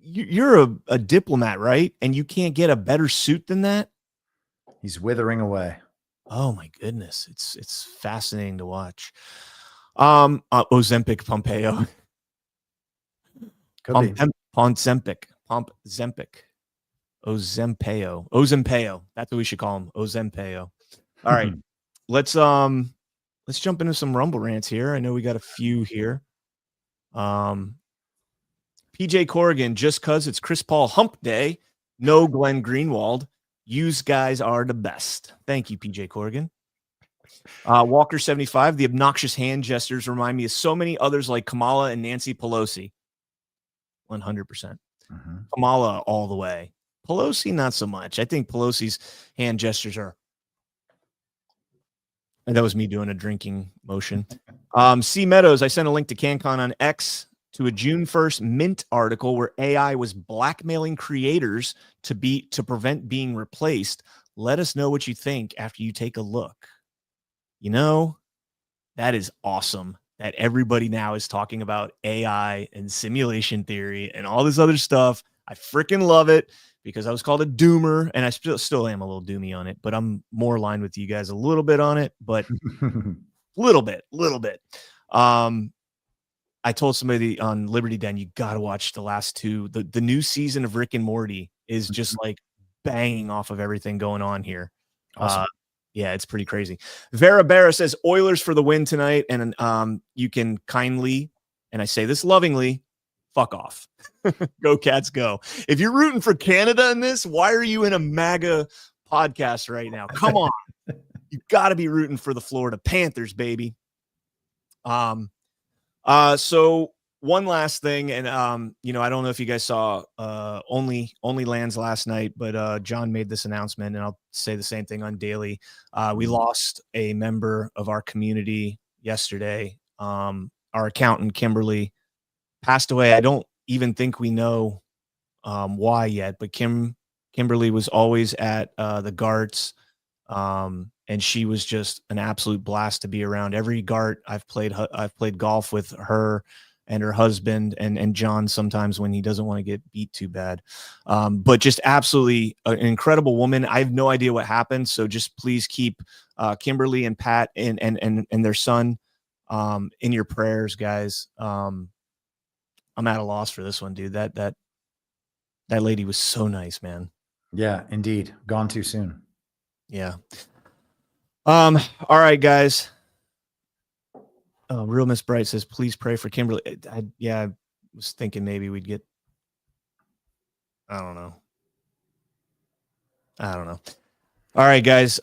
you're a diplomat, right? And you can't get a better suit than that. He's withering away. Oh my goodness, it's fascinating to watch. Ozempic Pompeo. Ozempeo. That's what we should call him. Ozempeo. All right. Let's jump into some Rumble rants here. I know we got a few here. PJ Corrigan, just cause it's Chris Paul hump day. No Glenn Greenwald. Yous guys are the best. Thank you, PJ Corrigan. Walker 75, the obnoxious hand gestures remind me of so many others like Kamala and Nancy Pelosi. 100%. Kamala all the way. Pelosi, not so much. I think Pelosi's hand gestures are. And that was me doing a drinking motion. C. Meadows, I sent a link to Canncon on X to a June 1st Mint article where AI was blackmailing creators to prevent being replaced. Let us know what you think after you take a look. You know, that is awesome that everybody now is talking about AI and simulation theory and all this other stuff. I freaking love it because I was called a doomer and I still am a little doomy on it, but I'm more aligned with you guys a little bit on it, but little bit. I told somebody on Liberty Den, you got to watch the last two. The new season of Rick and Morty is just like banging off of everything going on here. Awesome. Yeah, it's pretty crazy. Vera Barra says Oilers for the win tonight. And you can kindly, and I say this lovingly, fuck off. Go Cats, go. If you're rooting for Canada in this, why are you in a MAGA podcast right now? Come on. You got to be rooting for the Florida Panthers, baby. So one last thing, and I don't know if you guys saw only lands last night, but John made this announcement, and I'll say the same thing on Daily. We lost a member of our community yesterday. Our accountant Kimberly passed away. I don't even think we know why yet, but Kimberly was always at the GARTs. And she was just an absolute blast to be around. Every GART I've played golf with her and her husband and John sometimes when he doesn't want to get beat too bad. But just absolutely an incredible woman. I have no idea what happened. So just please keep Kimberly and Pat and their son in your prayers, guys. I'm at a loss for this one, dude. That lady was so nice, man. Yeah, indeed. Gone too soon. Yeah. All right, guys. Real Miss Bright says, please pray for Kimberly. I was thinking maybe we'd get, I don't know. All right, guys.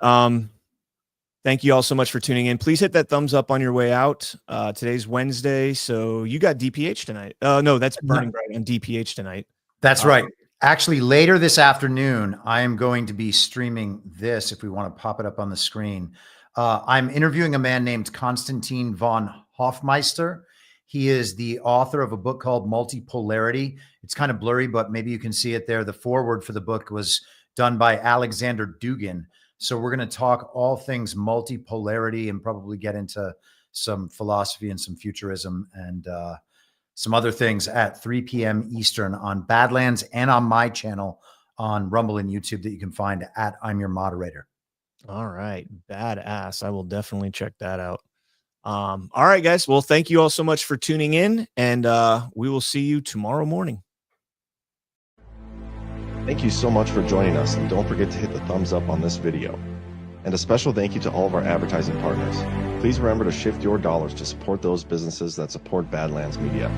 Thank you all so much for tuning in. Please hit that thumbs up on your way out. Today's Wednesday, so you got DPH tonight. No, that's Burning Bright on DPH tonight. That's right. Actually, later this afternoon, I am going to be streaming this if we want to pop it up on the screen. I'm interviewing a man named Konstantin von Hofmeister. He is the author of a book called Multipolarity. It's kind of blurry, but maybe you can see it there. The foreword for the book was done by Alexander Dugin. So we're going to talk all things multipolarity and probably get into some philosophy and some futurism. And some other things at 3 p.m. Eastern on Badlands and on my channel on Rumble and YouTube that you can find at I'm Your Moderator. All right. Badass. I will definitely check that out. All right, guys. Well, thank you all so much for tuning in, and we will see you tomorrow morning. Thank you so much for joining us, and don't forget to hit the thumbs up on this video. And a special thank you to all of our advertising partners. Please remember to shift your dollars to support those businesses that support Badlands Media.